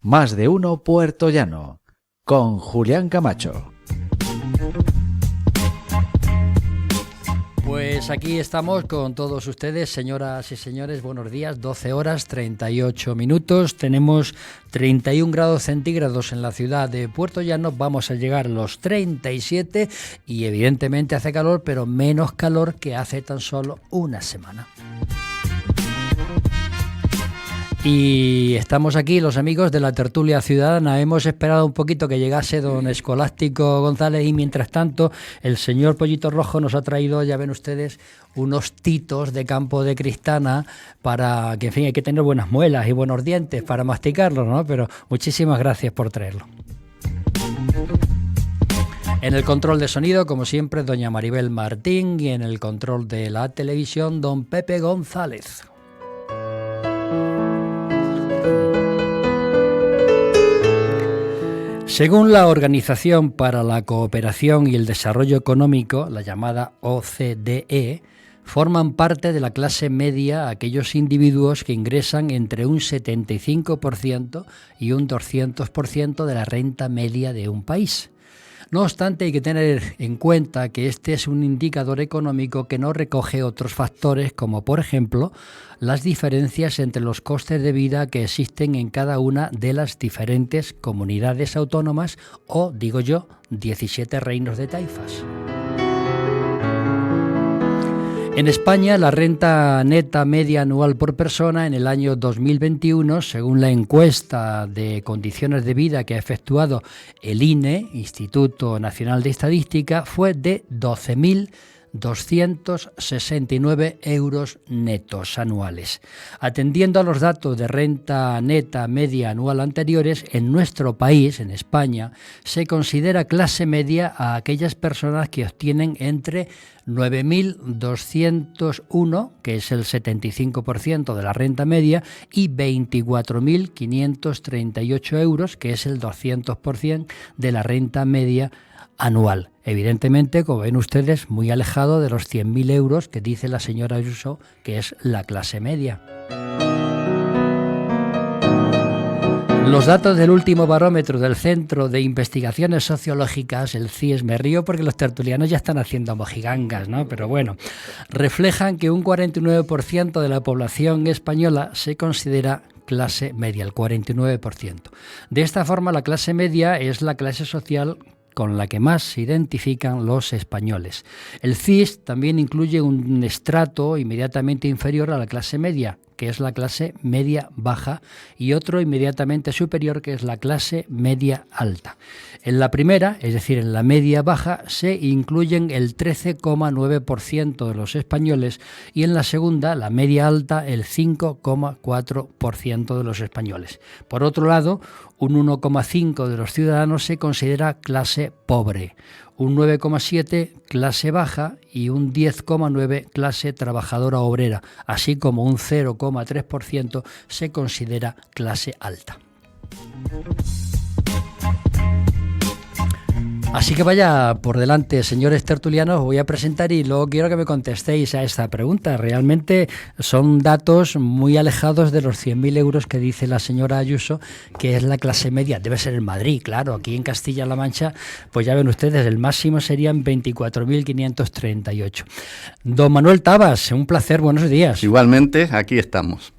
Más de uno puertollano, con Julián Camacho. Pues aquí estamos con todos ustedes, señoras y señores, buenos días, 12 horas 38 minutos, tenemos 31 grados centígrados en la ciudad de Puertollano, vamos a llegar a los 37 y evidentemente hace calor, pero menos calor que hace tan solo una semana. Y estamos aquí los amigos de la tertulia ciudadana. Hemos esperado un poquito que llegase don Escolástico González y mientras tanto el señor Pollito Rojo nos ha traído, ya ven ustedes, unos titos de campo de Cristana para que, en fin, hay que tener buenas muelas y buenos dientes para masticarlos, ¿no? Pero muchísimas gracias por traerlo. En el control de sonido, como siempre, doña Maribel Martín, y en el control de la televisión, don Pepe González. Según la Organización para la Cooperación y el Desarrollo Económico, la llamada OCDE, forman parte de la clase media aquellos individuos que ingresan entre un 75% y un 200% de la renta media de un país. No obstante, hay que tener en cuenta que este es un indicador económico que no recoge otros factores como, por ejemplo, las diferencias entre los costes de vida que existen en cada una de las diferentes comunidades autónomas o, digo yo, 17 reinos de taifas. En España, la renta neta media anual por persona en el año 2021, según la encuesta de condiciones de vida que ha efectuado el INE, Instituto Nacional de Estadística, fue de 12.269 euros netos anuales. Atendiendo a los datos de renta neta media anual anteriores, en nuestro país, en España, se considera clase media a aquellas personas que obtienen entre 9.201, que es el 75% de la renta media, y 24.538 euros, que es el 200% de la renta media anual. Evidentemente, como ven ustedes, muy alejado de los 100.000 euros que dice la señora Ayuso, que es la clase media. Los datos del último barómetro del Centro de Investigaciones Sociológicas, el CIES, me río porque los tertulianos ya están haciendo mojigangas, ¿no? Pero bueno, reflejan que un 49% de la población española se considera clase media, el 49%. De esta forma, la clase media es la clase social con la que más se identifican los españoles. El CIS también incluye un estrato inmediatamente inferior a la clase media, que es la clase media baja, y otro inmediatamente superior, que es la clase media alta. En la primera, es decir, en la media baja, se incluyen el 13,9% de los españoles y en la segunda, la media alta, el 5,4% de los españoles. Por otro lado, un 1,5% de los ciudadanos se considera clase pobre, un 9,7% clase baja y un 10,9% clase trabajadora obrera, así como un 0,3% se considera clase alta. Así que vaya por delante, señores tertulianos, voy a presentar y luego quiero que me contestéis a esta pregunta. Realmente son datos muy alejados de los 100.000 euros que dice la señora Ayuso, que es la clase media. Debe ser en Madrid, claro. Aquí en Castilla-La Mancha, pues ya ven ustedes, el máximo serían 24.538. Don Manuel Tabas, un placer, buenos días. Igualmente, aquí estamos.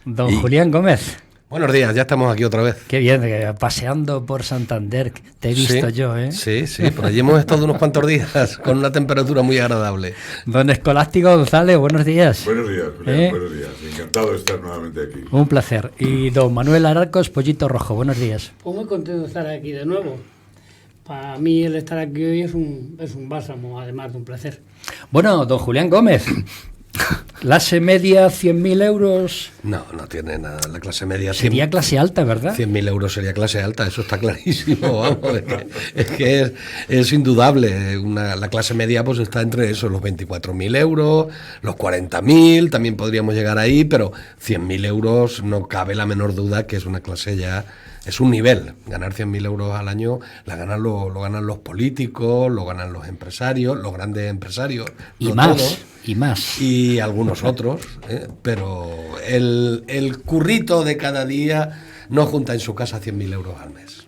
Don Julián Gómez. Buenos días, ya estamos aquí otra vez. Qué bien, paseando por Santander, te he visto yo, ¿eh? Sí, por allí hemos estado unos cuantos días con una temperatura muy agradable. Don Escolástico González, buenos días. Buenos días, Julián, buenos días. Encantado de estar nuevamente aquí. Un placer. Y don Manuel Ararcos, Pollito Rojo, buenos días. Pues muy contento de estar aquí de nuevo. Para mí el estar aquí hoy es un bálsamo, además de un placer. Bueno, don Julián Gómez. ¿Clase media 100.000 euros? No tiene nada. La clase media... Sería clase alta, ¿verdad? 100.000 euros sería clase alta, eso está clarísimo. Vamos, es indudable. La clase media pues está entre eso, los 24.000 euros, los 40.000, también podríamos llegar ahí, pero 100.000 euros no cabe la menor duda que es una clase ya... Es un nivel. Ganar 100.000 euros al año lo ganan los políticos, lo ganan los empresarios, los grandes empresarios. Y no más, todos, y más. Y algunos otros. Pero el currito de cada día no junta en su casa 100.000 euros al mes.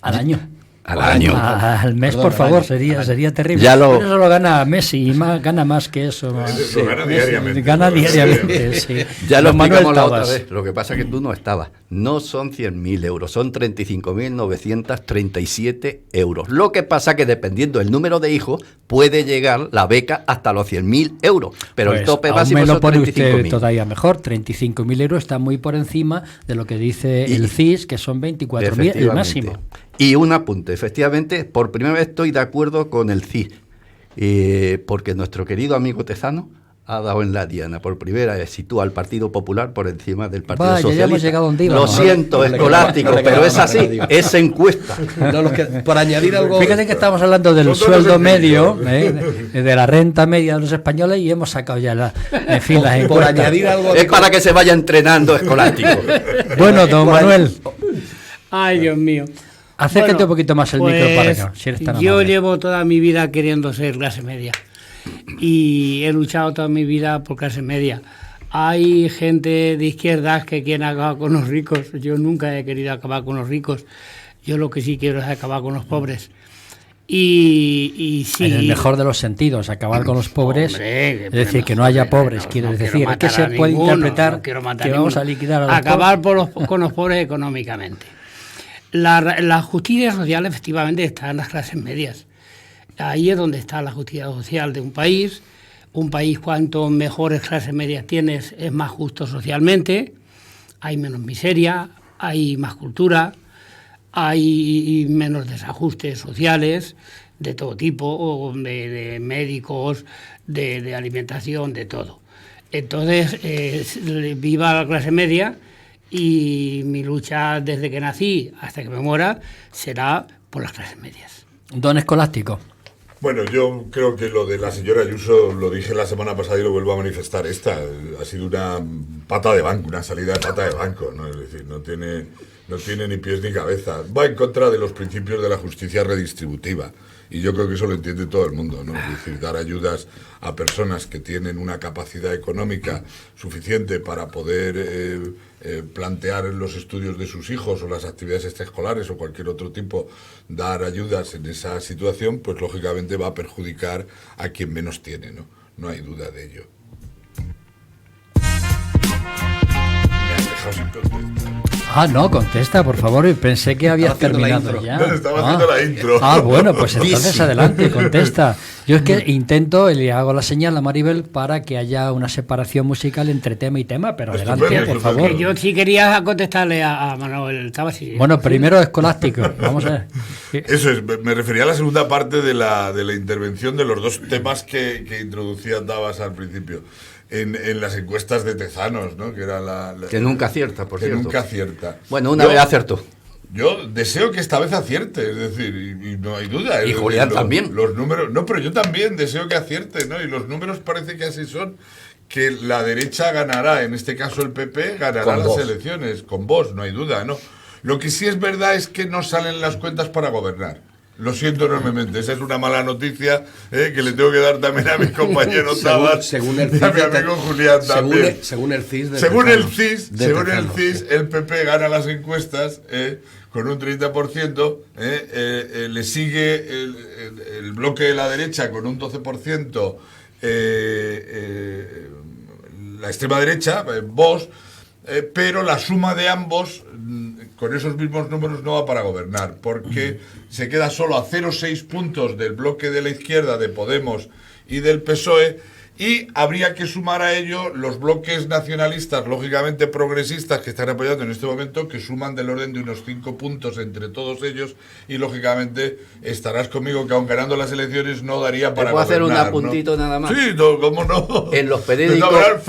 Al año. Al año. Al mes, Perdón, por al favor, año. sería terrible. Ya lo- Pero eso lo gana Messi, y gana más que eso. Eso lo gana diariamente. Gana ¿no? diariamente, sí. Ya lo Don Manuel explicamos la otra Tabas. vez. Lo que pasa es que tú no estabas. No son 100.000 euros, son 35.937 euros. Lo que pasa que dependiendo del número de hijos, puede llegar la beca hasta los 100.000 euros. Pero el Pues, tope aún básico me lo son pone usted 35.000. todavía mejor. 35.000 euros está muy por encima de lo que dice Y- el CIS, que son 24.000 el máximo. Y un apunte, efectivamente, por primera vez estoy de acuerdo con el CIS, porque nuestro querido amigo Tezano ha dado en la diana. Por primera vez sitúa al Partido Popular por encima del Partido Vaya, ya Socialista. hemos llegado donde Lo íbamos. siento, No le queda escolástico, más, no le pero queda es más así, remedio. es encuesta. No, por añadir algo... Fíjate que estamos hablando del Son todos sueldo sencillos. medio, de la renta media de los españoles, y hemos sacado ya las por encuestas. añadir algo... Es para que se vaya entrenando escolástico. Bueno, don Manuel, Ay, Dios mío. acércate Bueno, un poquito más el micro para acá, si eres tan yo amable. llevo toda mi vida queriendo ser clase media y he luchado toda mi vida por clase media. Hay gente de izquierdas que quieren acabar con los ricos. Yo nunca he querido acabar con los ricos. Yo lo que sí quiero es acabar con los pobres. Y sí, En el mejor de los sentidos, acabar con los pobres, Hombre, es decir, que no haya pobres, quiere quiero decir, es que matar se a puede ninguno, interpretar no quiero matar que a vamos a ninguno. liquidar a los acabar pobres. con los pobres económicamente. La justicia social efectivamente está en las clases medias. Ahí es donde está la justicia social de un país. Un país, cuanto mejores clases medias tienes, es más justo socialmente, hay menos miseria, hay más cultura, hay menos desajustes sociales de todo tipo, o de médicos, de alimentación, de todo. Entonces, viva la clase media, y mi lucha desde que nací hasta que me muera será por las clases medias. Don Escolástico. Bueno, yo creo que lo de la señora Ayuso lo dije la semana pasada y lo vuelvo a manifestar. Esta ha sido una pata de banco, una salida de pata de banco, ¿no? Es decir, no tiene ni pies ni cabeza. Va en contra de los principios de la justicia redistributiva. Y yo creo que eso lo entiende todo el mundo, ¿no? Es decir, dar ayudas a personas que tienen una capacidad económica suficiente para poder plantear los estudios de sus hijos o las actividades extraescolares o cualquier otro tipo, dar ayudas en esa situación, pues lógicamente va a perjudicar a quien menos tiene, ¿no? No hay duda de ello. Me has dejado sin contestar. Ah, no, contesta, por favor. Pensé que habías Estaba haciendo la terminado intro. ya. No, estaba haciendo la intro. Ah, bueno, pues entonces adelante, contesta. Yo es que intento, le hago la señal a Maribel para que haya una separación musical entre tema y tema, pero Estupendo, adelante, por estupendo. favor. Yo sí quería contestarle a Manuel Tabas. Bueno, primero Escolástico, vamos a ver. Eso es, me refería a la segunda parte de la intervención de los dos temas que introducía Tabas al principio. En las encuestas de Tezanos, ¿no? Que era Que nunca acierta, por que cierto. nunca acierta. Bueno, una vez acertó. Yo deseo que esta vez acierte, es decir, y no hay duda. Y Julián también. Los números, no, pero yo también deseo que acierte, ¿no? Y los números parece que así son, que la derecha ganará, en este caso el PP, ganará Con las Vox. elecciones, con Vox, no hay duda, ¿no? Lo que sí es verdad es que no salen las cuentas para gobernar. Lo siento enormemente, esa es una mala noticia que le tengo que dar también a mi compañero Tabas, según el y a mi CIS, amigo Julián también. según el CIS de Según el Tezano. CIS, De según el Tezano. CIS, el PP gana las encuestas con un 30%, le sigue el bloque de la derecha con un 12%, la extrema derecha, Vox, pero la suma de ambos, con esos mismos números, no va para gobernar, porque se queda solo a 0,6 puntos del bloque de la izquierda, de Podemos y del PSOE, y habría que sumar a ello los bloques nacionalistas, lógicamente progresistas, que están apoyando en este momento, que suman del orden de unos 5 puntos entre todos ellos, y lógicamente estarás conmigo que aun ganando las elecciones no daría para puedo hacer un gobernar, apuntito ¿no? nada más? Sí, no, ¿cómo no? En los De periódicos- todas maneras,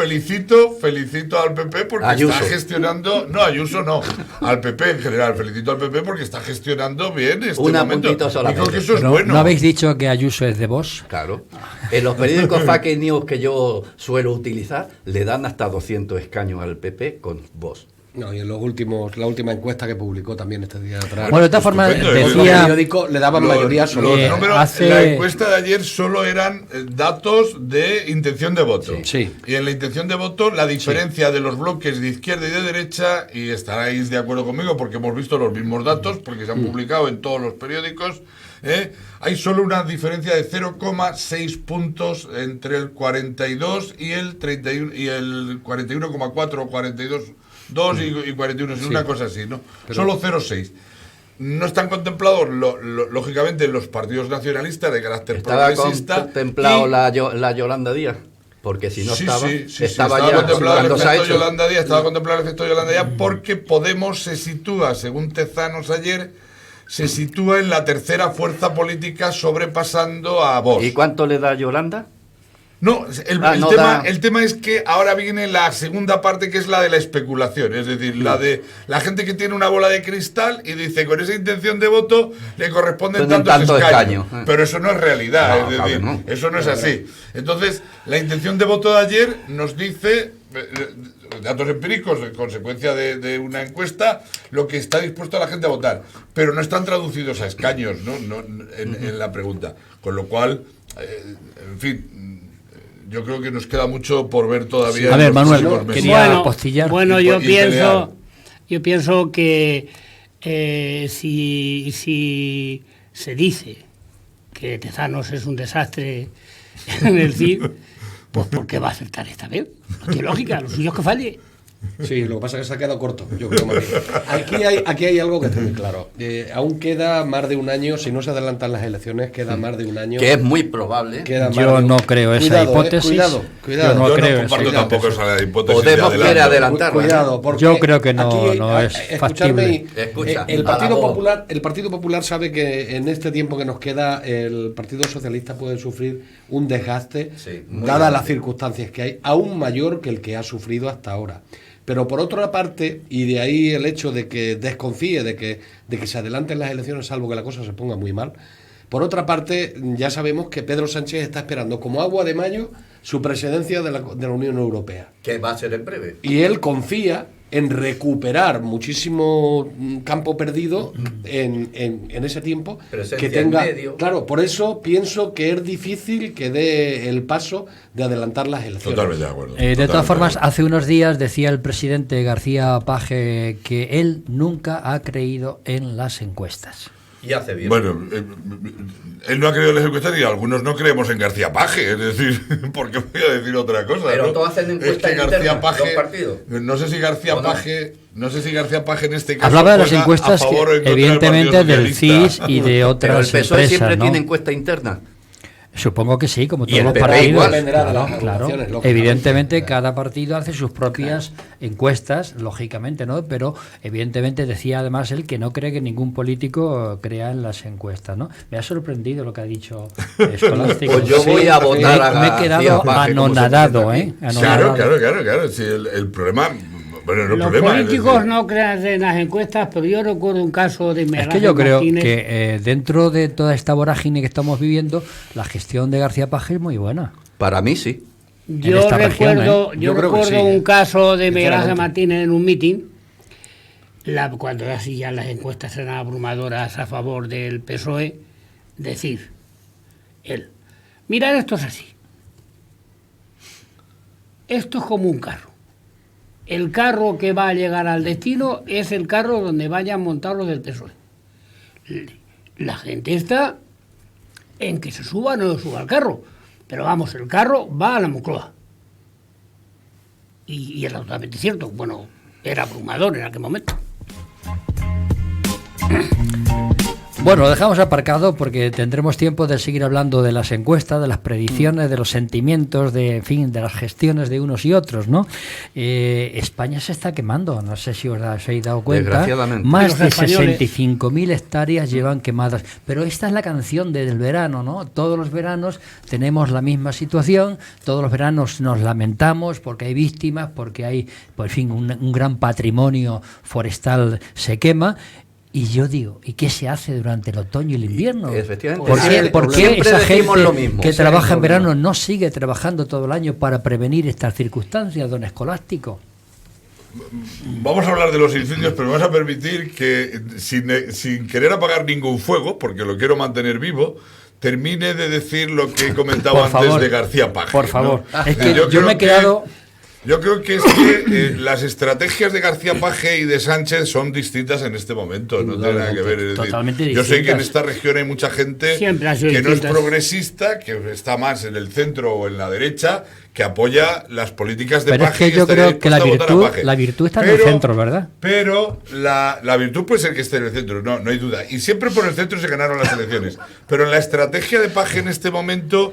felicito al PP porque Ayuso. está gestionando, no, Ayuso no, al PP en general, felicito al PP porque está gestionando bien este Un momento. apuntito solamente. Digo que eso es ¿No, bueno. ¿no habéis dicho que Ayuso es de vos? Claro. En los periódicos fake news que yo suelo utilizar, le dan hasta 200 escaños al PP con Vox. No, y en la última encuesta que publicó también este día atrás. Bueno, de todas formas, Estupendo, los decía... periódicos le daban mayoría absoluta. Eh, No, pero hace- la encuesta de ayer solo eran datos de intención de voto. Sí. Y en la intención de voto, la diferencia de los bloques de izquierda y de derecha, y estaréis de acuerdo conmigo porque hemos visto los mismos datos, porque se han publicado en todos los periódicos, hay solo una diferencia de 0,6 puntos entre el 42 y el 31 y el 41,4 o 42,2 y 41, es una cosa así, ¿no? Solo 0,6. No están contemplados, lógicamente, los partidos nacionalistas de carácter Estaba progresista. contemplado y- la Yolanda Díaz, porque si no Sí, estaba, sí, sí, estaba estaba ya contemplado el cuando se ha efecto hecho. Yolanda Díaz, estaba contemplado el efecto Yolanda Díaz porque Podemos se sitúa, según Tezanos ayer, se sitúa en la tercera fuerza política sobrepasando a Vox. ¿Y cuánto le da Yolanda? No, No da- el tema es que ahora viene la segunda parte, que es la de la especulación, es decir, la de la gente que tiene una bola de cristal y dice con esa intención de voto le corresponden Tienen tantos tantos escaños. escaños. Pero eso no es realidad, No, es decir, claro, no. eso no es así. Entonces, la intención de voto de ayer nos dice, datos empíricos, en consecuencia de una encuesta, lo que está dispuesto la gente a votar, pero no están traducidos a escaños, en la pregunta. Con lo cual, en fin, yo creo que nos queda mucho por ver todavía. A en ver, los Manuel, próximos meses. quería postillar. Bueno, Y yo pelear. pienso que si se dice que Tezanos es un desastre en el CID, pues ¿por qué va a acertar esta vez? No tiene lógica, lo suyo es que falle. Sí, lo que pasa es que se ha quedado corto, yo creo. Más bien. Aquí hay algo que está muy claro. Aún queda más de un año, si no se adelantan las elecciones, queda más de un año. Que es muy probable. Queda más Yo de un- no creo esa Cuidado, hipótesis. Cuidado. Yo no Yo creo no comparto esa tampoco esa hipótesis. Podemos de quiere adelanto. adelantarla. Cuidado, porque Yo creo que no- aquí no es escuchadme, factible. Escucha, el a la Partido voz. Popular, el Partido Popular sabe que en este tiempo que nos queda el Partido Socialista puede sufrir un desgaste, Sí, muy dadas grande. las circunstancias que hay, aún mayor que el que ha sufrido hasta ahora. Pero por otra parte, y de ahí el hecho de que desconfíe de que se adelanten las elecciones, salvo que la cosa se ponga muy mal, por otra parte, ya sabemos que Pedro Sánchez está esperando como agua de mayo su presidencia de la Unión Europea. Que va a ser en breve. Y él confía en recuperar muchísimo campo perdido en ese tiempo. Presencia Que tenga, en medio. claro, por eso pienso que es difícil que dé el paso de adelantar las elecciones. Totalmente de acuerdo. De totalmente todas formas, de acuerdo. hace unos días decía el presidente García Paje que él nunca ha creído en las encuestas. Y hace bien. Bueno, él no ha creído en las encuestas y algunos no creemos en García Paje, es decir, porque voy a decir otra cosa. Pero ¿no? todos hacen encuestas Es que García internas, Paje, los partidos. no sé si García ¿O no? Paje, no sé si García Paje en este caso Hablaba de las juega encuestas a favor o en que, contra del evidentemente Partido del Socialista. CIS y de Pero el otras PSOE empresas, siempre ¿no? tiene encuesta interna. Supongo que sí, como Y todos el los PP partidos. igual. Dependerá de las Claro, agrupaciones, claro. lógicamente. Evidentemente, cada partido hace sus propias encuestas, lógicamente, ¿no? Pero evidentemente decía además él que no cree que ningún político crea en las encuestas, ¿no? Me ha sorprendido lo que ha dicho Escolástico. Pues yo voy a votar a Me he García quedado Paje, como se anonadado, dice ¿eh? aquí. Anonadado. Claro. Sí, el problema. Bueno, no el Los problema. es políticos decir, no crean en las encuestas, pero yo recuerdo un caso de Miguel Es que yo Ángel creo Martínez. que dentro de toda esta vorágine que estamos viviendo, la gestión de García Paje es muy buena. Para mí sí. Yo esta región, recuerdo, Yo creo que sí, un caso de Miguel Ángel sinceramente. Martínez en un mitin, cuando así ya las encuestas eran abrumadoras a favor del PSOE, decir, él, mirad, esto es así. Esto es como un carro. El carro que va a llegar al destino es el carro donde vayan montados los del PSOE. La gente está en que se suba o no se suba al carro. Pero vamos, el carro va a la Moncloa. Y es totalmente cierto. Bueno, era abrumador en aquel momento. Bueno, lo dejamos aparcado porque tendremos tiempo de seguir hablando de las encuestas, de las predicciones, de los sentimientos, en fin, de las gestiones de unos y otros, ¿no? España se está quemando, no sé si os habéis dado cuenta. Desgraciadamente. Más Los de españoles. 65.000 hectáreas llevan quemadas. Pero esta es la canción del verano, ¿no? Todos los veranos tenemos la misma situación, todos los veranos nos lamentamos porque hay víctimas, porque hay, por fin, un gran patrimonio forestal se quema. Y yo digo, ¿y qué se hace durante el otoño y el invierno? Efectivamente. ¿Por Siempre- qué, por qué siempre esa decimos gente lo mismo, que ese trabaja es el en verano problema. no sigue trabajando todo el año para prevenir estas circunstancias, don Escolástico? vamos a hablar de los incendios, pero me vas a permitir que, sin querer apagar ningún fuego, porque lo quiero mantener vivo, termine de decir lo que he comentado Por antes favor, de García Paje. por favor. ¿no? Es que yo creo me he quedado... Yo creo que es que las estrategias de García Paje y de Sánchez son distintas en este momento, no tiene nada que ver. Es decir, Totalmente yo sé que en distintas. esta región hay mucha gente Siempre ha sido que no es distintas. progresista, que está más en el centro o en la derecha, que apoya las políticas de Pero es Paje. que y yo estaría creo que dispuesta a votar a Paje. la virtud está en el centro, ¿verdad? Pero la virtud puede ser que esté en el centro, no hay duda. Y siempre por el centro se ganaron las elecciones. Pero en la estrategia de Paje en este momento,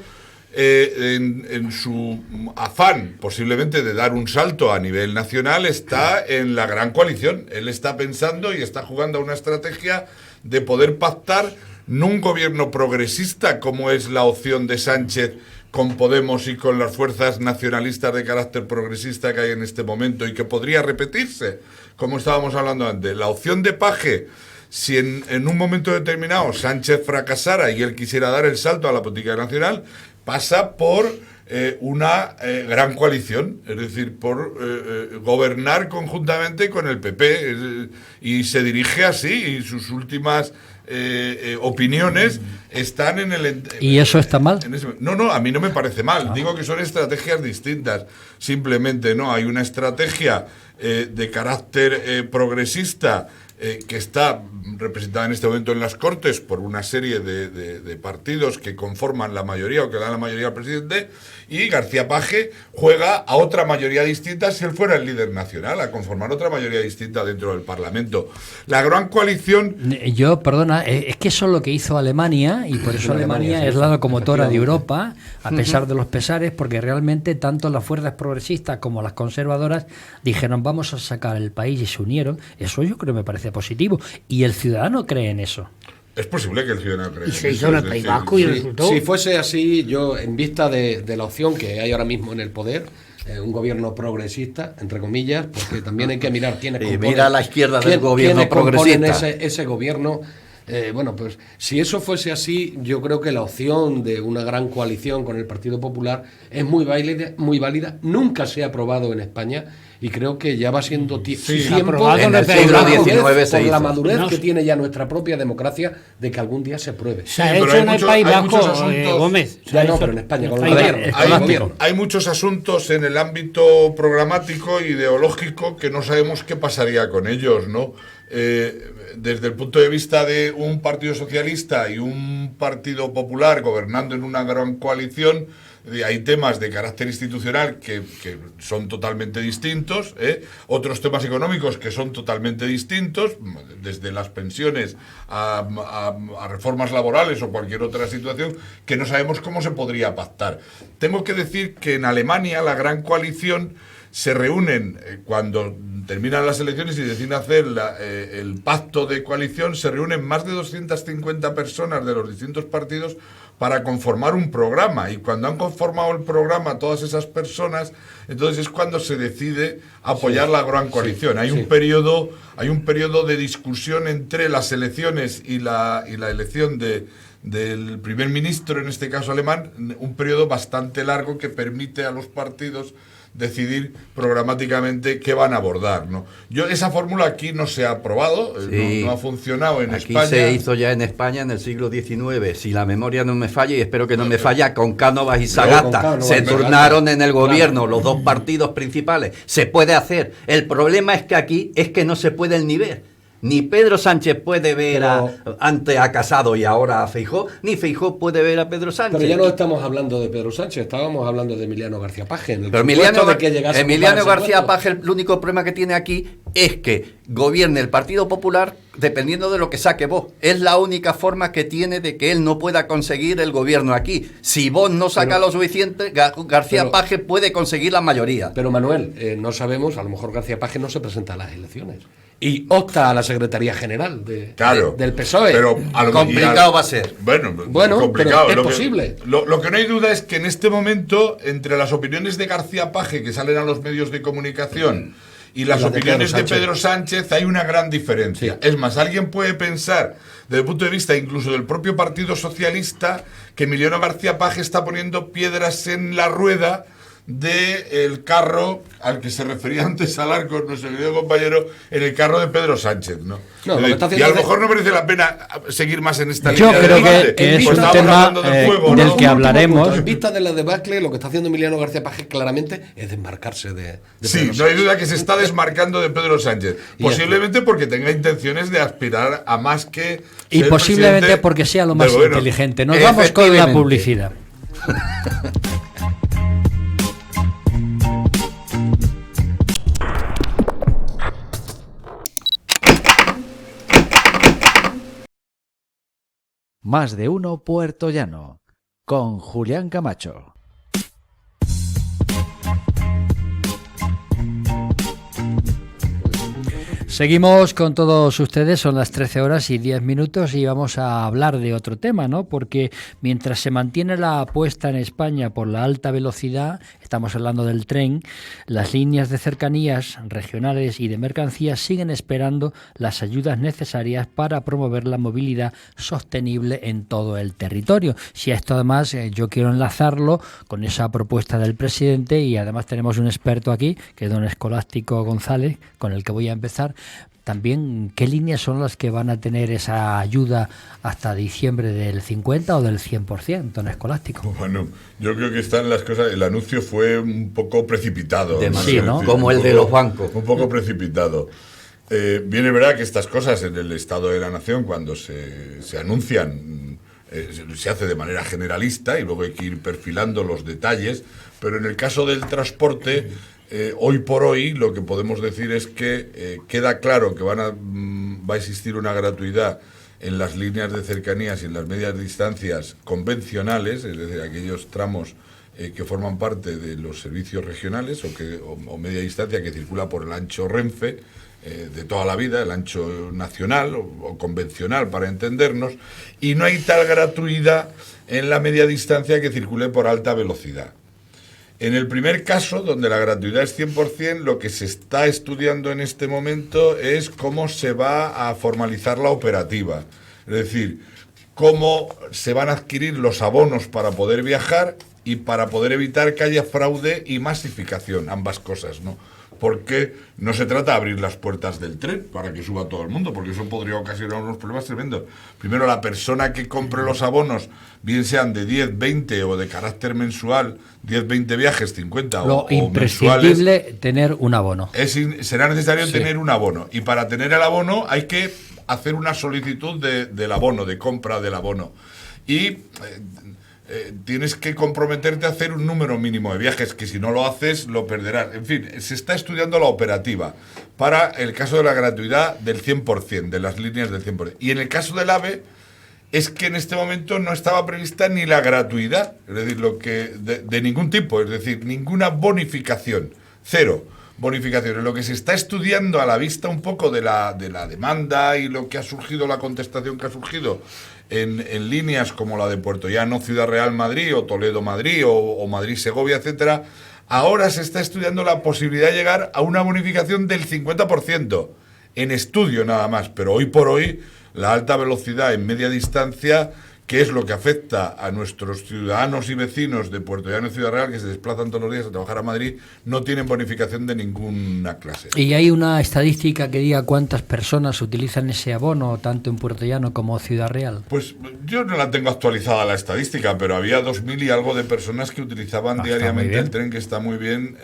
en su afán posiblemente de dar un salto a nivel nacional, está en la gran coalición. Él está pensando y está jugando a una estrategia de poder pactar no un gobierno progresista como es la opción de Sánchez con Podemos y con las fuerzas nacionalistas de carácter progresista que hay en este momento y que podría repetirse, como estábamos hablando antes. La opción de Paje, si en un momento determinado Sánchez fracasara y él quisiera dar el salto a la política nacional, pasa por una gran coalición, es decir, por gobernar conjuntamente con el PP, y se dirige así, y sus últimas opiniones están en el... ¿Y eso está mal? No, a mí no me parece mal. Digo que son estrategias distintas. Simplemente, ¿no? Hay una estrategia de carácter progresista que está representada en este momento en las Cortes por una serie de partidos que conforman la mayoría o que dan la mayoría al presidente, y García Paje juega a otra mayoría distinta si él fuera el líder nacional, a conformar otra mayoría distinta dentro del Parlamento. La gran coalición... Yo, perdona, es que eso es lo que hizo Alemania, y por eso Alemania es la locomotora de Europa, a pesar de los pesares, porque realmente tanto las fuerzas progresistas como las conservadoras dijeron vamos a sacar el país y se unieron. Eso yo creo que me parece positivo, y el ciudadano cree en eso. Es posible que el ciudadano crea. Y se hizo en el País Vasco y resultó. Si fuese así, yo, en vista de la opción que hay ahora mismo en el poder, un gobierno progresista, entre comillas, porque también hay que mirar quiénes componen. Mira a la izquierda del gobierno quiénes componen progresista. ese gobierno. Bueno, pues si eso fuese así, yo creo que la opción de una gran coalición con el Partido Popular es muy válida. Nunca se ha aprobado en España y creo que ya va siendo tiempo aprobado en el desde siglo el XIX se por la hizo. madurez No, que tiene ya nuestra propia democracia de que algún día se pruebe. Se ha pero hecho hay en el muchos- País hay muchos Vasco, asuntos- Gómez. Ya no, pero en España, con el País gobierno. Vasco. Hay, Gobierno. hay muchos asuntos en el ámbito programático, ideológico, que no sabemos qué pasaría con ellos, ¿no? Desde el punto de vista de un partido socialista y un partido popular gobernando en una gran coalición, hay temas de carácter institucional que son totalmente distintos, otros temas económicos que son totalmente distintos, desde las pensiones a reformas laborales o cualquier otra situación, que no sabemos cómo se podría pactar. Tengo que decir que en Alemania la gran coalición se reúnen cuando terminan las elecciones y deciden hacer el pacto de coalición, se reúnen más de 250 personas de los distintos partidos para conformar un programa, y cuando han conformado el programa todas esas personas, entonces es cuando se decide apoyar la gran coalición. Hay un periodo de discusión entre las elecciones y la elección del primer ministro, en este caso alemán, un periodo bastante largo que permite a los partidos decidir programáticamente qué van a abordar, ¿no? Esa fórmula aquí no se ha aprobado, Sí. no ha funcionado en Aquí España. se hizo ya en España en el siglo XIX, si la memoria no me falla, y espero que no me falla, con Cánovas y Sagasta. Cánovas Se y Sagasta. turnaron en el gobierno, Claro. los dos partidos principales. Se puede hacer. El problema es que aquí es que no se puede ni ver. Ni Pedro Sánchez puede ver antes a Casado y ahora a Feijóo, ni Feijóo puede ver a Pedro Sánchez. Pero ya no estamos hablando de Pedro Sánchez, estábamos hablando de Emiliano García Paje. En el Pero supuesto de que llegásemos a Emiliano ese García puesto. Paje, el único problema que tiene aquí es que gobierne el Partido Popular dependiendo de lo que saque Vox. Es la única forma que tiene de que él no pueda conseguir el gobierno aquí. Si Vox no saca lo suficiente, García Paje puede conseguir la mayoría. Pero Manuel, no sabemos, a lo mejor García Paje no se presenta a las elecciones y opta a la Secretaría General del PSOE. Pero a lo Complicado va a ser. Bueno, complicado. pero es posible. Lo que no hay duda es que en este momento, entre las opiniones de García Paje que salen a los medios de comunicación y las la de opiniones de Pedro Pedro Sánchez, hay una gran diferencia. Sí. Es más, alguien puede pensar, desde el punto de vista incluso del propio Partido Socialista, que Emiliano García Paje está poniendo piedras en la rueda del carro al que se refería antes Alarcos, nuestro querido compañero, en el carro de Pedro Sánchez, ¿no? No, lo que está Y haciendo a lo es- mejor no merece la pena seguir más en esta Yo línea de creo debate. que es Pues un estábamos tema hablando del fuego, del ¿no? que hablaremos. En vista de la debacle, lo que está haciendo Emiliano García Paje claramente es desmarcarse de Sí, Pedro no hay Sánchez. duda que se está desmarcando de Pedro Sánchez. Y ya Posiblemente porque tenga intenciones de aspirar a más que. Y ser posiblemente presidente porque sea lo del más gobierno. inteligente. Nos vamos con la Efectivamente. publicidad. Más de uno Puerto Llano, con Julián Camacho. Seguimos con todos ustedes, son las 13 horas y 10 minutos y vamos a hablar de otro tema, ¿no? Porque mientras se mantiene la apuesta en España por la alta velocidad, estamos hablando del tren, las líneas de cercanías regionales y de mercancías siguen esperando las ayudas necesarias para promover la movilidad sostenible en todo el territorio. Si a esto además yo quiero enlazarlo con esa propuesta del presidente y además tenemos un experto aquí, que es don Escolástico González, con el que voy a empezar. También, ¿qué líneas son las que van a tener esa ayuda hasta diciembre del 50 o del 100%, don Escolástico? Bueno, yo creo que están las cosas. El anuncio fue un poco precipitado. Demasiado, Sí, ¿no? como el de los bancos. Un poco precipitado. Bien es verdad que estas cosas en el Estado de la Nación, cuando se anuncian, se hace de manera generalista y luego hay que ir perfilando los detalles, pero en el caso del transporte, hoy por hoy lo que podemos decir es que queda claro que va a existir una gratuidad en las líneas de cercanías y en las medias distancias convencionales, es decir, aquellos tramos que forman parte de los servicios regionales o media distancia que circula por el ancho Renfe de toda la vida, el ancho nacional o convencional para entendernos, y no hay tal gratuidad en la media distancia que circule por alta velocidad. En el primer caso, donde la gratuidad es 100%, lo que se está estudiando en este momento es cómo se va a formalizar la operativa. Es decir, cómo se van a adquirir los abonos para poder viajar y para poder evitar que haya fraude y masificación, ambas cosas, ¿no? Porque no se trata de abrir las puertas del tren para que suba todo el mundo, porque eso podría ocasionar unos problemas tremendos. Primero, la persona que compre los abonos, bien sean de 10, 20 o de carácter mensual, 10, 20 viajes, 50 Lo o imprescindible, mensuales, tener un abono. será necesario Sí. tener un abono. Y para tener el abono hay que hacer una solicitud del abono, de compra del abono. Y tienes que comprometerte a hacer un número mínimo de viajes, que si no lo haces lo perderás. En fin, se está estudiando la operativa para el caso de la gratuidad del 100%, de las líneas del 100%. Y en el caso del AVE, es que en este momento no estaba prevista ni la gratuidad, es decir, de ningún tipo, es decir, ninguna bonificación, cero bonificaciones. Lo que se está estudiando a la vista un poco de la demanda y lo que ha surgido, la contestación que ha surgido en líneas como la de Puerto Llano, Ciudad Real, Madrid, o Toledo, Madrid, o Madrid, Segovia, etcétera, ahora se está estudiando la posibilidad de llegar a una bonificación del 50%, en estudio nada más, pero hoy por hoy la alta velocidad en media distancia, que es lo que afecta a nuestros ciudadanos y vecinos de Puerto Llano y Ciudad Real, que se desplazan todos los días a trabajar a Madrid, no tienen bonificación de ninguna clase. ¿Y hay una estadística que diga cuántas personas utilizan ese abono, tanto en Puerto Llano como Ciudad Real? Pues yo no la tengo actualizada la estadística, pero había 2.000 y algo de personas que utilizaban diariamente el tren, que está muy bien,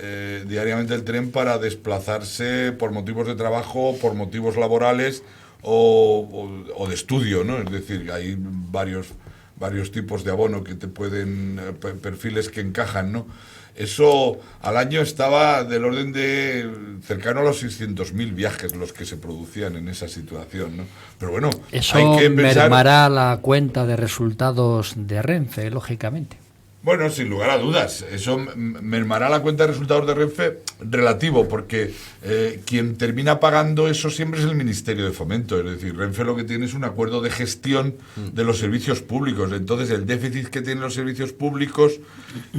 diariamente el tren para desplazarse por motivos de trabajo, por motivos laborales o de estudio, ¿no? Es decir, hay varios tipos de abono que te pueden, perfiles que encajan, ¿no? Eso al año estaba del orden de cercano a los 600.000 viajes los que se producían en esa situación, ¿no? Pero bueno, Eso hay que pensar... mermará la cuenta de resultados de Renfe, lógicamente. Bueno, sin lugar a dudas, eso mermará la cuenta de resultados de Renfe relativo, porque quien termina pagando eso siempre es el Ministerio de Fomento. Es decir, Renfe lo que tiene es un acuerdo de gestión de los servicios públicos. Entonces, el déficit que tienen los servicios públicos,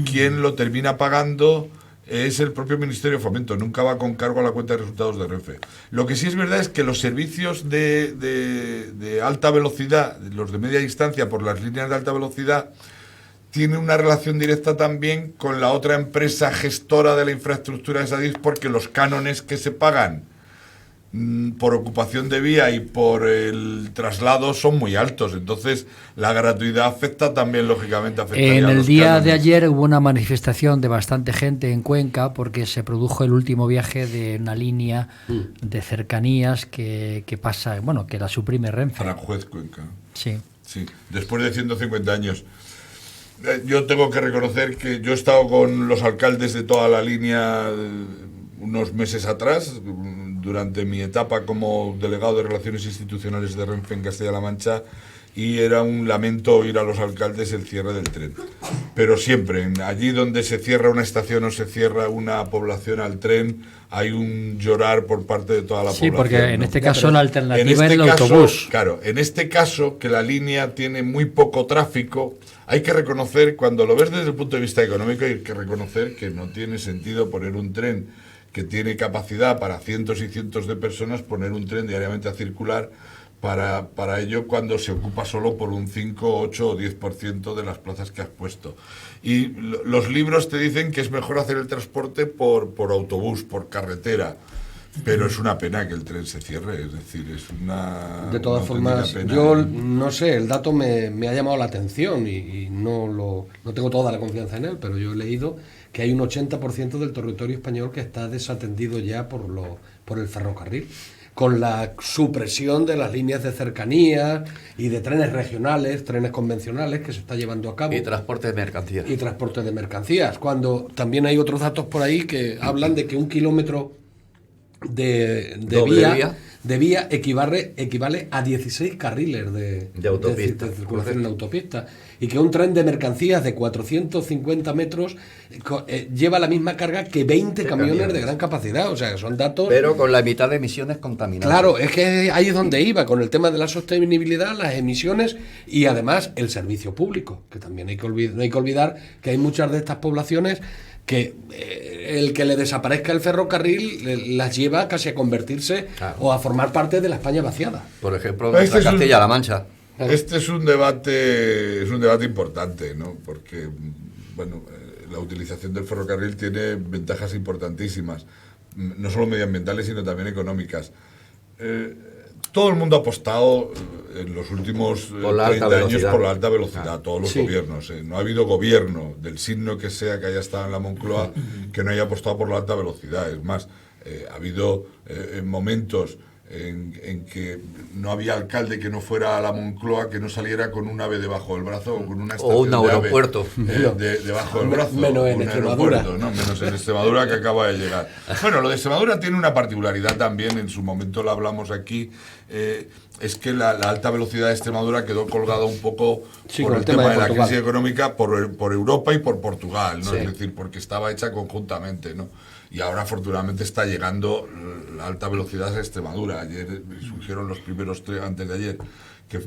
quien lo termina pagando es el propio Ministerio de Fomento. Nunca va con cargo a la cuenta de resultados de Renfe. Lo que sí es verdad es que los servicios de alta velocidad, los de media distancia por las líneas de alta velocidad, tiene una relación directa también con la otra empresa gestora de la infraestructura de Adif, porque los cánones que se pagan por ocupación de vía y por el traslado son muy altos. Entonces, la gratuidad afecta también, lógicamente, afectaría En a el los día cánones. de ayer hubo una manifestación de bastante gente en Cuenca porque se produjo el último viaje de una línea de cercanías que pasa, bueno, que la suprime Renfe. Aranjuez, Cuenca. Sí. Sí, después de 150 años. Yo tengo que reconocer que yo he estado con los alcaldes de toda la línea unos meses atrás, durante mi etapa como delegado de Relaciones Institucionales de Renfe en Castilla-La Mancha, y era un lamento oír a los alcaldes el cierre del tren. Pero siempre, allí donde se cierra una estación o se cierra una población al tren, hay un llorar por parte de toda la población. Sí, porque en ¿no? este caso la alternativa En este era el caso, autobús. Claro, en este caso, que la línea tiene muy poco tráfico, hay que reconocer, cuando lo ves desde el punto de vista económico, hay que reconocer que no tiene sentido poner un tren que tiene capacidad para cientos y cientos de personas, poner un tren diariamente a circular para ello cuando se ocupa solo por un 5, 8 o 10% de las plazas que has puesto. Y los libros te dicen que es mejor hacer el transporte por autobús, por carretera. Pero es una pena que el tren se cierre, es decir, es una... De todas formas, pena. yo no sé, el dato me ha llamado la atención y no tengo toda la confianza en él, pero yo he leído que hay un 80% del territorio español que está desatendido ya por el ferrocarril, con la supresión de las líneas de cercanías y de trenes regionales, trenes convencionales que se está llevando a cabo. Y transporte de mercancías. Y transporte de mercancías, cuando también hay otros datos por ahí que hablan de que 1 kilómetro de vía equivale a 16 carriles de autopista, de circulación en la autopista, y que un tren de mercancías de 450 metros lleva la misma carga que 20 camiones de gran capacidad. O sea, que son datos... Pero con la mitad de emisiones contaminantes. Claro, es que ahí es donde iba, con el tema de la sostenibilidad, las emisiones y además el servicio público, que también no hay que olvidar que hay muchas de estas poblaciones que el que le desaparezca el ferrocarril las lleva casi a convertirse o a formar parte de la España vaciada. Por ejemplo, nuestra Castilla-La Mancha. Este es un debate importante, ¿no? Porque, bueno, la utilización del ferrocarril tiene ventajas importantísimas, no solo medioambientales, sino también económicas. Todo el mundo ha apostado en los últimos 30 años por la alta velocidad, todos los gobiernos. No ha habido gobierno del signo que sea que haya estado en la Moncloa que no haya apostado por la alta velocidad. Es más, ha habido momentos en que no había alcalde que no fuera a la Moncloa que no saliera con un ave debajo del brazo o con una estación o un aeropuerto debajo del brazo. Menos en Extremadura. ¿No? Menos en Extremadura, que acaba de llegar. Bueno, lo de Extremadura tiene una particularidad también, en su momento lo hablamos aquí, es que la alta velocidad de Extremadura quedó colgada un poco por el tema de la crisis económica por Europa y por Portugal, ¿no? Es decir, porque estaba hecha conjuntamente, ¿no? Y ahora afortunadamente está llegando la alta velocidad a Extremadura. Ayer surgieron los primeros trenes, antes de ayer, que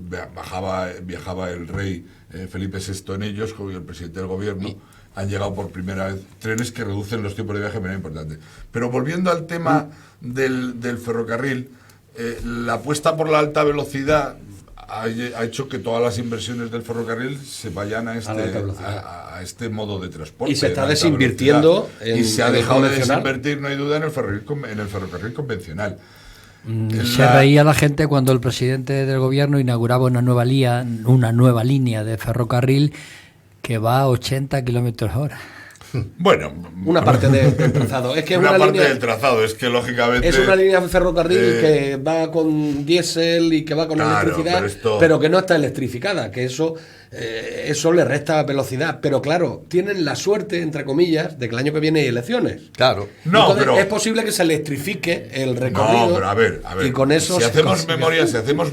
viajaba el rey Felipe VI en ellos, con el presidente del gobierno. Han llegado por primera vez trenes que reducen los tiempos de viaje de manera importante. Pero volviendo al tema del ferrocarril, la apuesta por la alta velocidad ha hecho que todas las inversiones del ferrocarril se vayan a este modo de transporte. Y se está desinvirtiendo y se ha dejado de desinvertir, no hay duda, en el ferrocarril convencional. Se reía la gente cuando el presidente del gobierno inauguraba una nueva línea de ferrocarril que va a 80 kilómetros hora. Bueno, una parte del trazado. Es que una parte del trazado, es que lógicamente... Es una línea de ferrocarril que va con diésel y que va con electricidad, pero que no está electrificada, que eso le resta velocidad. Pero claro, tienen la suerte, entre comillas, de que el año que viene hay elecciones. Claro. No, entonces, pero... es posible que se electrifique el recorrido. No, pero a ver. Y con eso si hacemos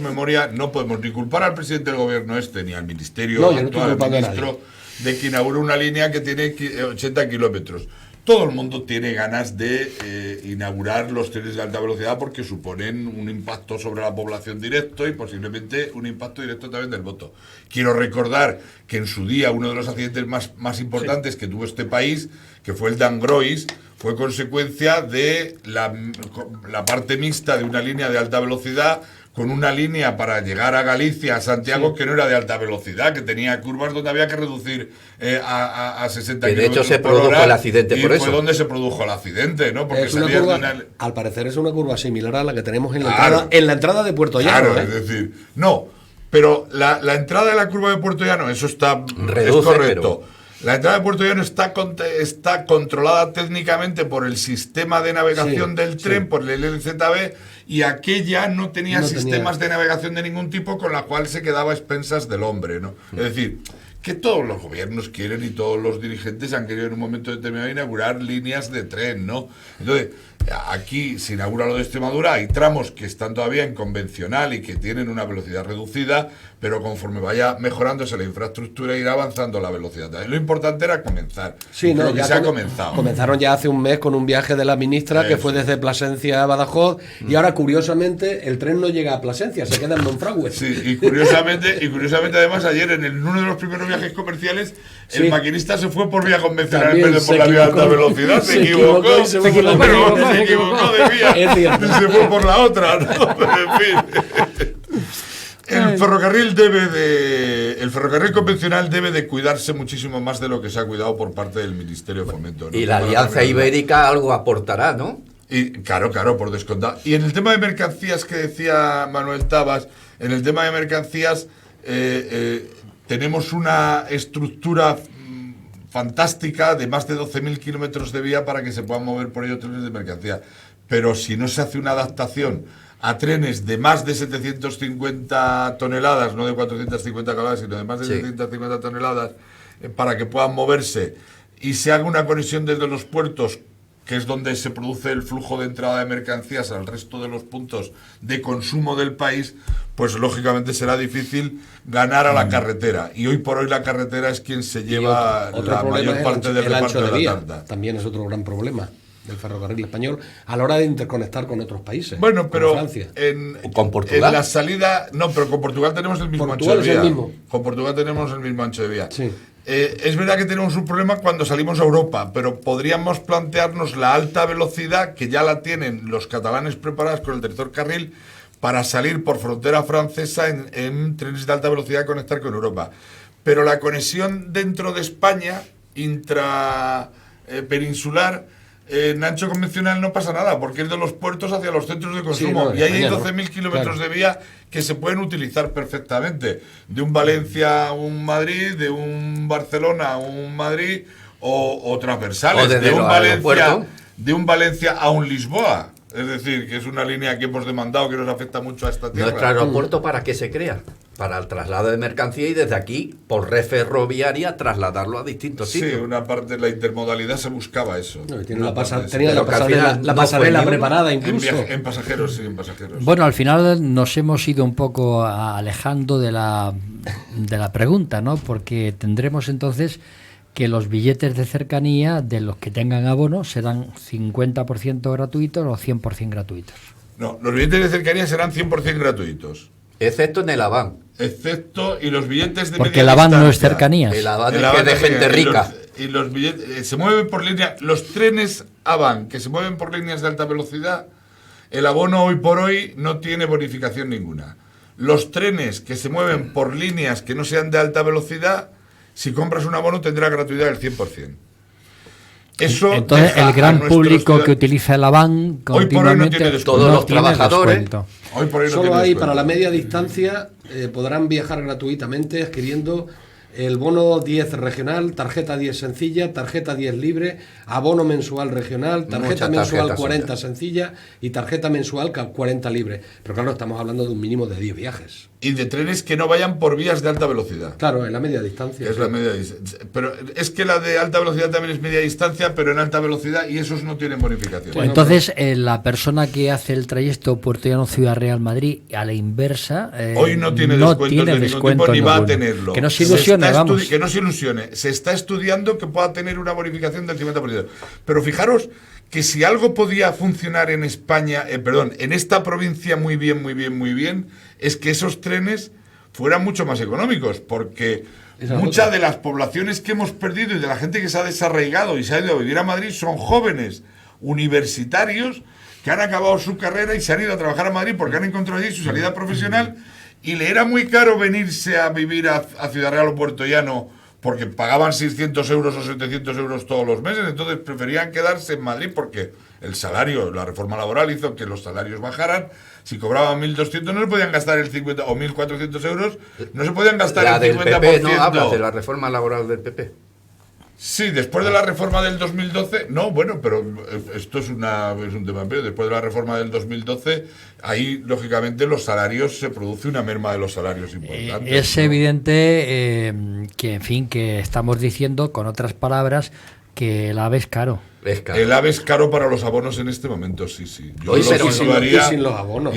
memoria, no podemos ni culpar al presidente del gobierno ni al ministerio actual, al ministro, de que inaugura una línea que tiene 80 kilómetros. Todo el mundo tiene ganas de inaugurar los trenes de alta velocidad porque suponen un impacto sobre la población directo y posiblemente un impacto directo también del voto. Quiero recordar que en su día uno de los accidentes más importantes que tuvo este país, que fue el de Angrois, fue consecuencia de la parte mixta de una línea de alta velocidad con una línea para llegar a Galicia, a Santiago, que no era de alta velocidad, que tenía curvas donde había que reducir a 60 Que de hecho kilómetros se por produjo hora, el accidente y por fue eso. donde se produjo el accidente, ¿no? Porque Es una salías de curva, al parecer es una curva similar a la que tenemos en la, Claro. entrada, en la entrada de Puerto Llano. Claro, es decir, no, pero la entrada de la curva de Puerto Llano, eso está Reduce, es correcto. pero- La entrada de Puerto Llano está controlada técnicamente por el sistema de navegación Sí, del tren, sí. por el LZB, y aquella no tenía No sistemas tenía. de navegación de ningún tipo, con la cual se quedaba a expensas del hombre, ¿no? Es decir, que todos los gobiernos quieren y todos los dirigentes han querido en un momento determinado inaugurar líneas de tren, ¿no? Entonces, aquí se inaugura lo de Extremadura, hay tramos que están todavía en convencional y que tienen una velocidad reducida, pero conforme vaya mejorándose la infraestructura irá avanzando la velocidad. Lo importante era comenzar. Sí, Y no, creo que ya se ha comenzado. Comenzaron ya hace un mes con un viaje de la ministra que Eso. fue desde Plasencia a Badajoz y ahora curiosamente el tren no llega a Plasencia, se queda en Monfragüe. Sí, y curiosamente además ayer en uno de los primeros viajes comerciales Sí. el maquinista se fue por vía convencional También en vez de por se la vía de alta equivocó. velocidad, se Se equivocó, equivocó y se fue por la pero otra. se equivocó de vía Es cierto. y se fue por la otra, ¿no? En fin. El ferrocarril convencional debe de cuidarse muchísimo más de lo que se ha cuidado por parte del Ministerio de Fomento, ¿no? Y la Para Alianza menor duda. Ibérica algo aportará, ¿no? Y claro, por descontado. Y en el tema de mercancías que decía Manuel Tabas, en el tema de mercancías tenemos una estructura fantástica de más de 12.000 kilómetros de vía para que se puedan mover por ello trenes de mercancía. Pero si no se hace una adaptación a trenes de más de 750 toneladas, no de 450 toneladas, sino de más de Sí. 750 toneladas, para que puedan moverse y se haga una conexión desde los puertos, que es donde se produce el flujo de entrada de mercancías al resto de los puntos de consumo del país, pues lógicamente será difícil ganar a la carretera. Y hoy por hoy la carretera es quien se lleva Otro la problema mayor es parte del el ancho reparto de vía. la tarta. También es otro gran problema del ferrocarril español a la hora de interconectar con otros países. Bueno, como pero Francia. ¿Con Portugal? en la salida... No, pero con Portugal tenemos el mismo Portugal ancho de es el vía. mismo. Con Portugal tenemos el mismo ancho de vía. Sí. Es verdad que tenemos un problema cuando salimos a Europa, pero podríamos plantearnos la alta velocidad, que ya la tienen los catalanes preparados con el tercer carril, para salir por frontera francesa en trenes de alta velocidad y conectar con Europa. Pero la conexión dentro de España, peninsular, en ancho convencional no pasa nada, porque es de los puertos hacia los centros de consumo. no, en y ahí hay España no. 12.000 kilómetros Claro. de vía que se pueden utilizar perfectamente. De un Valencia a un Madrid, de un Barcelona a un Madrid, o transversales. O desde de un los Valencia, aeropuertos. de un Valencia a un Lisboa. Es decir, que es una línea que hemos demandado que nos afecta mucho a esta tierra. ¿Nuestro aeropuerto para qué se crea? Para el traslado de mercancía y desde aquí, por red ferroviaria, trasladarlo a distintos Sí, sitios. una parte de la intermodalidad se buscaba eso. No, y tiene Una la parte de eso. tenía Pero la que al pasarela, final la no pasarela fue ni uno. preparada En, incluso. en pasajeros, sí, en pasajeros. Bueno, al final nos hemos ido un poco alejando de la pregunta, ¿no? Porque tendremos entonces que los billetes de cercanía de los que tengan abono serán 50% gratuitos o 100% gratuitos. No, los billetes de cercanía serán 100% gratuitos. Excepto en el Aván. Excepto, y los billetes de Porque media el Aván no es distancia. cercanías. El Aván El es que Aván es de gente y los- rica. Y los billetes se mueven por línea. Los trenes Aván que se mueven por líneas de alta velocidad, el abono hoy por hoy no tiene bonificación ninguna. Los trenes que se mueven por líneas que no sean de alta velocidad, si compras un abono tendrá gratuidad del 100%. Eso Entonces, deja el a gran nuestros público ciudadanos- que utiliza el Aván Hoy por hoy no continuamente tiene descuento. Todos los tiene trabajadores. descuento. Hoy por hoy no Solo tiene hay descuento. para la media distancia, podrán viajar gratuitamente adquiriendo el bono 10 regional, tarjeta 10 sencilla, tarjeta 10 libre, abono mensual regional, tarjeta Muchas mensual tarjetas 40 sencilla y tarjeta mensual 40 libre. Pero claro, estamos hablando de un mínimo de 10 viajes. Y de trenes que no vayan por vías de alta velocidad. Claro, en la media distancia. Es la media distancia. Pero es que la de alta velocidad también es media distancia, pero en alta velocidad, y esos no tienen bonificación. Pues entonces, la persona que hace el trayecto Puerto Llano Ciudad Real Madrid a la inversa Hoy no tiene descuentos de ningún tipo ni va a tenerlo. Que no se Se ilusione, está vamos. que no se ilusione. Se está estudiando que pueda tener una bonificación del 50%. Pero fijaros que si algo podía funcionar en España, en esta provincia muy bien, es que esos trenes fueran mucho más económicos, porque Esa muchas otra. de las poblaciones que hemos perdido y de la gente que se ha desarraigado y se ha ido a vivir a Madrid son jóvenes universitarios que han acabado su carrera y se han ido a trabajar a Madrid porque han encontrado allí su salida profesional y le era muy caro venirse a vivir a Ciudad Real o Puerto Llano porque pagaban 600 euros o 700 euros todos los meses, entonces preferían quedarse en Madrid porque el salario, la reforma laboral hizo que los salarios bajaran. Si cobraban 1.200 no se podían gastar el 50 o 1.400 euros, no se podían gastar La el del 50%. PP, no hablas de la reforma laboral del PP. Sí, después de la reforma del 2012, no, bueno, pero esto es un tema amplio. Después de la reforma del 2012, ahí, lógicamente, los salarios, se produce una merma de los salarios importante. Es evidente que, en fin, que estamos diciendo, con otras palabras, que el AVE es caro. Es caro. El AVE es caro para los abonos en este momento, sí. Yo Hoy lo pero situaría- y sin los abonos.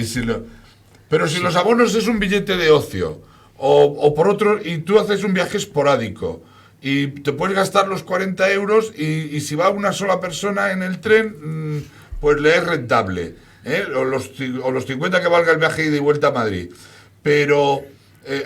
Pero si los abonos es un billete de ocio, o por otro, y tú haces un viaje esporádico, y te puedes gastar los 40 euros y si va una sola persona en el tren, pues le es rentable. O los 50 que valga el viaje de ida y vuelta a Madrid. Pero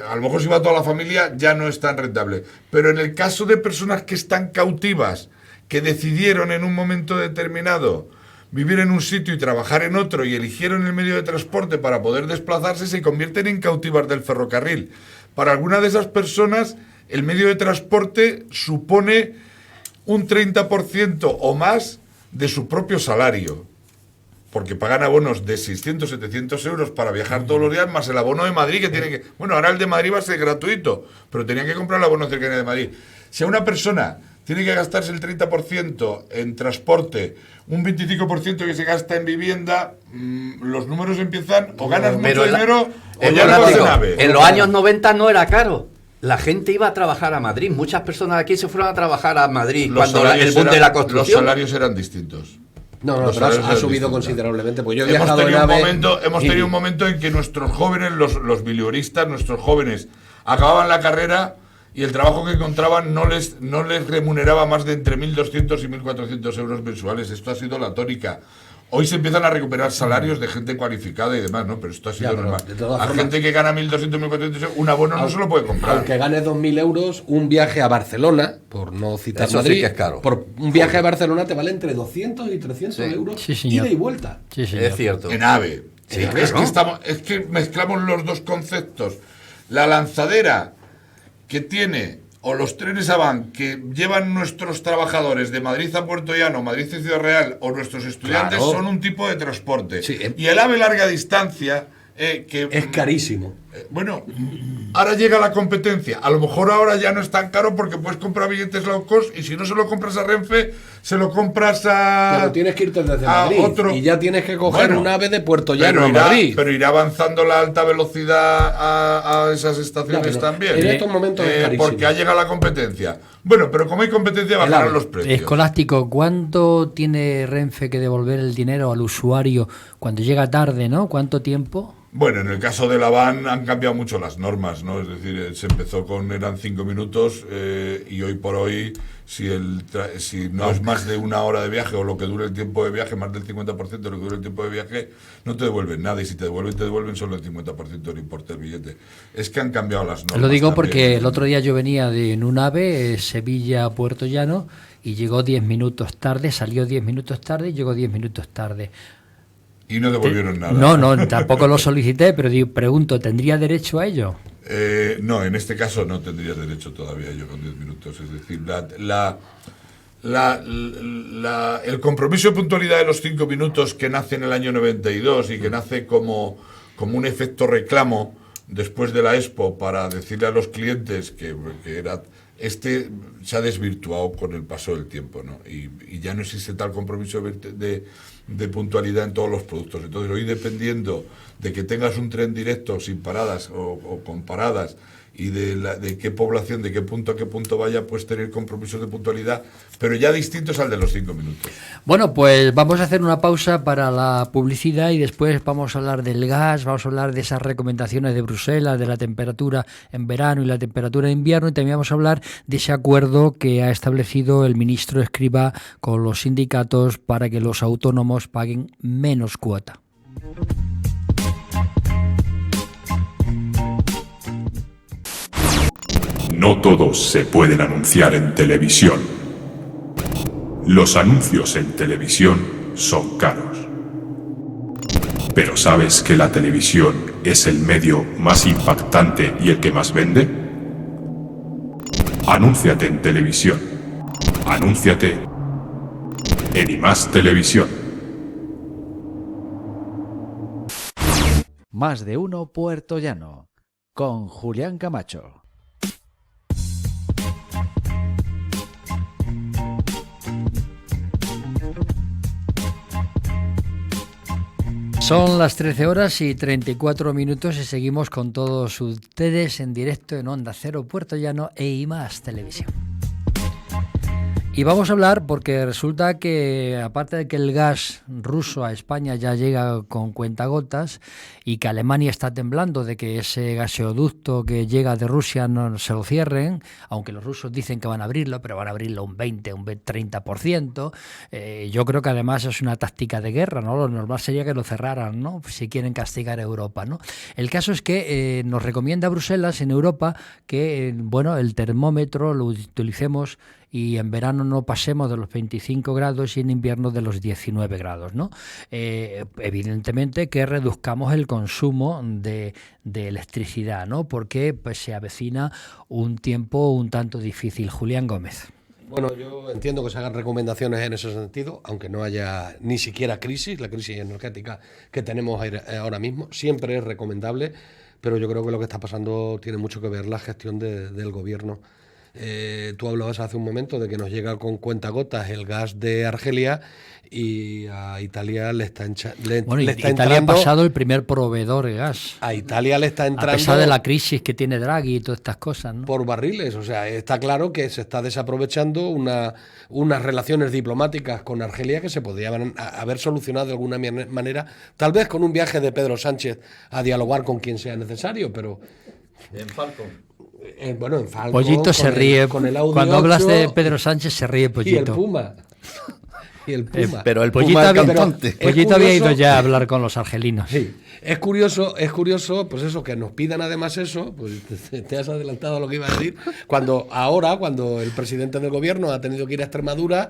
a lo mejor si va toda la familia ya no es tan rentable. Pero en el caso de personas que están cautivas, que decidieron en un momento determinado vivir en un sitio y trabajar en otro y eligieron el medio de transporte para poder desplazarse, se convierten en cautivas del ferrocarril. Para alguna de esas personas, el medio de transporte supone un 30% o más de su propio salario, porque pagan abonos de 600, 700 euros para viajar todos los días, más el abono de Madrid que tiene que... Bueno, ahora el de Madrid va a ser gratuito, pero tenían que comprar el abono cercano de Madrid. Si a una persona tiene que gastarse el 30% en transporte, un 25% que se gasta en vivienda, los números empiezan, o ganas mucho dinero, o ya no vas en AVE. En los años 90 no era caro. La gente iba a trabajar a Madrid. Muchas personas de aquí se fueron a trabajar a Madrid cuando el boom de la construcción. Los salarios eran distintos. No, Los pero salarios ha eran subido distintos. considerablemente. Pues yo he Hemos viajado en tenido, AVE hemos tenido un momento en que nuestros jóvenes, los bilioristas, nuestros jóvenes, acababan la carrera y el trabajo que encontraban no les remuneraba más de entre 1.200 y 1.400 euros mensuales. Esto ha sido la tónica. Hoy se empiezan a recuperar salarios de gente cualificada y demás, ¿no? Pero esto ha sido normal. todas A formas, gente que gana 1.200, 1.400 euros, un abono no se lo puede comprar. aunque gane 2.000 euros, un viaje a Barcelona, por no citar Eso sí Madrid, que es caro. por un viaje a Barcelona te vale entre 200 y 300 Sí. euros, Sí, señor. ida y vuelta. Sí, señor. Es cierto. En AVE. Sí, es, claro. es que mezclamos los dos conceptos. La lanzadera que tiene, o los trenes Avant que llevan nuestros trabajadores de Madrid a Puerto Llano, Madrid a Ciudad Real, o nuestros estudiantes, Claro. son un tipo de transporte. Sí. Y el AVE larga distancia, que Es carísimo. bueno, ahora llega la competencia. A lo mejor ahora ya no es tan caro porque puedes comprar billetes low cost y si no se lo compras a Renfe, se lo compras a... Pero tienes que irte desde a Madrid otro. y ya tienes que coger Bueno, un AVE de Puerto Llano a irá, Madrid. pero irá avanzando la alta velocidad a esas estaciones Ya, pero también. en estos momentos es carísimo. Porque ha llegado la competencia. Bueno, pero como hay competencia, bajarán AVE. los precios. Escolástico, ¿cuánto tiene Renfe que devolver el dinero al usuario cuando llega tarde, ¿no? ¿Cuánto tiempo? Bueno, en el caso de la van han cambiado mucho las normas, ¿no? Es decir, se empezó eran 5 minutos y hoy por hoy, si no es más de una hora de viaje o lo que dure el tiempo de viaje, más del 50% de lo que dure el tiempo de viaje, no te devuelven nada. Y si te devuelven solo el 50% del importe del billete. Es que han cambiado las normas. Lo digo también. porque el otro día yo venía en un AVE, Sevilla a Puerto Llano, y llegó 10 minutos tarde, salió 10 minutos tarde y llegó 10 minutos tarde. Y no devolvieron nada. No, tampoco lo solicité, pero pregunto, ¿tendría derecho a ello? No, en este caso no tendrías derecho todavía yo con 10 minutos. Es decir, el compromiso de puntualidad de los 5 minutos que nace en el año 92 y que nace como un efecto reclamo después de la Expo para decirle a los clientes que era... se ha desvirtuado con el paso del tiempo, ¿no? Y ya no existe tal compromiso de puntualidad en todos los productos. Entonces, hoy dependiendo de que tengas un tren directo sin paradas o con paradas y de qué población, de qué punto a qué punto vaya, puedes tener compromisos de puntualidad, pero ya distintos al de los 5 minutos. Bueno, pues vamos a hacer una pausa para la publicidad y después vamos a hablar del gas, vamos a hablar de esas recomendaciones de Bruselas, de la temperatura en verano y la temperatura en invierno, y también vamos a hablar de ese acuerdo que ha establecido el ministro Escrivá con los sindicatos para que los autónomos paguen menos cuota. No todos se pueden anunciar en televisión. Los anuncios en televisión son caros. ¿Pero sabes que la televisión es el medio más impactante y el que más vende? Anúnciate en televisión. Anúnciate en IMAX Televisión. Más de uno Puerto Llano, con Julián Camacho. Son las 13 horas y 34 minutos y seguimos con todos ustedes en directo en Onda Cero Puerto Llano e IMAX Televisión. Y vamos a hablar porque resulta que, aparte de que el gas ruso a España ya llega con cuentagotas y que Alemania está temblando de que ese gaseoducto que llega de Rusia no se lo cierren, aunque los rusos dicen que van a abrirlo, pero van a abrirlo un 20, un 30%, yo creo que además es una táctica de guerra, ¿no? Lo normal sería que lo cerraran, ¿no? Si quieren castigar a Europa, ¿no? El caso es que nos recomienda Bruselas en Europa que, bueno, el termómetro lo utilicemos y en verano no pasemos de los 25 grados y en invierno de los 19 grados, ¿no? Evidentemente que reduzcamos el consumo de electricidad, ¿no? Porque pues, se avecina un tiempo un tanto difícil. Julián Gómez. Bueno, yo entiendo que se hagan recomendaciones en ese sentido, aunque no haya ni siquiera crisis, la crisis energética que tenemos ahora mismo, siempre es recomendable, pero yo creo que lo que está pasando tiene mucho que ver la gestión del gobierno. Tú hablabas hace un momento de que nos llega con cuentagotas el gas de Argelia y a Italia le está, Italia ha pasado el primer proveedor de gas. A Italia le está entrando, a pesar de la crisis que tiene Draghi y todas estas cosas, ¿no? Por barriles. O sea, está claro que se está desaprovechando unas relaciones diplomáticas con Argelia que se podrían haber solucionado de alguna manera, tal vez con un viaje de Pedro Sánchez a dialogar con quien sea necesario, pero... En Falcon. Bueno, en Falcon. Pollito se ríe. Con el Audi Cuando 8, hablas de Pedro Sánchez se ríe Pollito. Y el Puma. Pero el Pollito Puma había, cantante. Pollito había ido ya a hablar con los argelinos. Sí. Es curioso, pues eso, que nos pidan además eso, pues te has adelantado a lo que iba a decir, cuando el presidente del gobierno ha tenido que ir a Extremadura,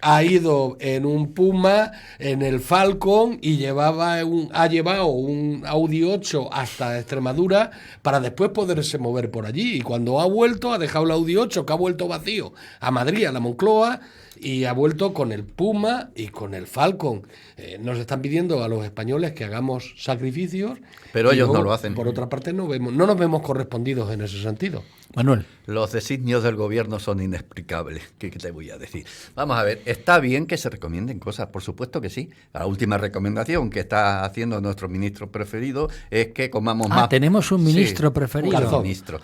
ha ido en un Puma, en el Falcon, y ha llevado un Audi 8 hasta Extremadura para después poderse mover por allí. Y cuando ha vuelto, ha dejado el Audi 8, que ha vuelto vacío, a Madrid, a la Moncloa, y ha vuelto con el Puma y con el Falcon. Nos están pidiendo a los españoles que hagamos sacrificios, pero ellos luego, no lo hacen. Por otra parte, no nos vemos correspondidos en ese sentido. Manuel. Los designios del gobierno son inexplicables. ¿Qué te voy a decir? Vamos a ver, está bien que se recomienden cosas, por supuesto que sí. La última recomendación que está haciendo nuestro ministro preferido es que comamos más. Tenemos un ministro preferido. Un ministro.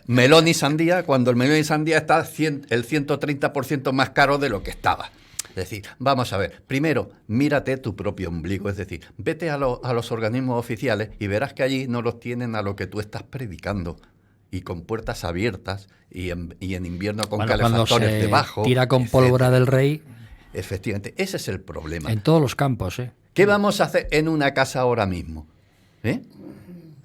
Melón y sandía, cuando el melón y sandía está el 130% más caro de lo que estaba. Es decir, vamos a ver, primero, mírate tu propio ombligo, es decir, vete a los organismos oficiales y verás que allí no los tienen a lo que tú estás predicando. Y con puertas abiertas y en invierno con calefactores debajo. Tira con pólvora del rey. Efectivamente, ese es el problema. En todos los campos, ¿eh? ¿Qué vamos a hacer en una casa ahora mismo?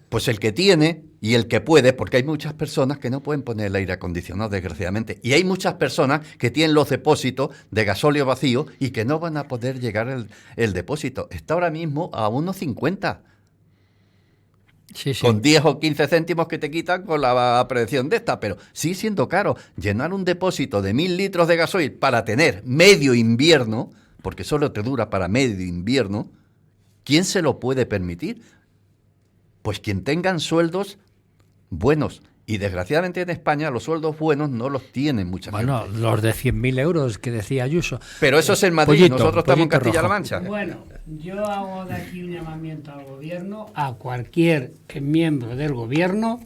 Pues el que tiene y el que puede, porque hay muchas personas que no pueden poner el aire acondicionado, desgraciadamente. Y hay muchas personas que tienen los depósitos de gasóleo vacío y que no van a poder llegar el depósito. Está ahora mismo a 1,50. Sí. Con 10 o 15 céntimos que te quitan con la prevención de esta, pero sigue siendo caro. Llenar un depósito de 1.000 litros de gasoil para tener medio invierno, porque solo te dura para medio invierno, ¿quién se lo puede permitir? Pues quien tengan sueldos buenos. Y desgraciadamente en España los sueldos buenos no los tienen mucha gente. Bueno, los de 100.000 euros que decía Ayuso. Pero eso es en Madrid, Pollito, nosotros estamos en Pollito Castilla-La rojo. Mancha. Bueno, yo hago de aquí un llamamiento al gobierno, a cualquier miembro del gobierno,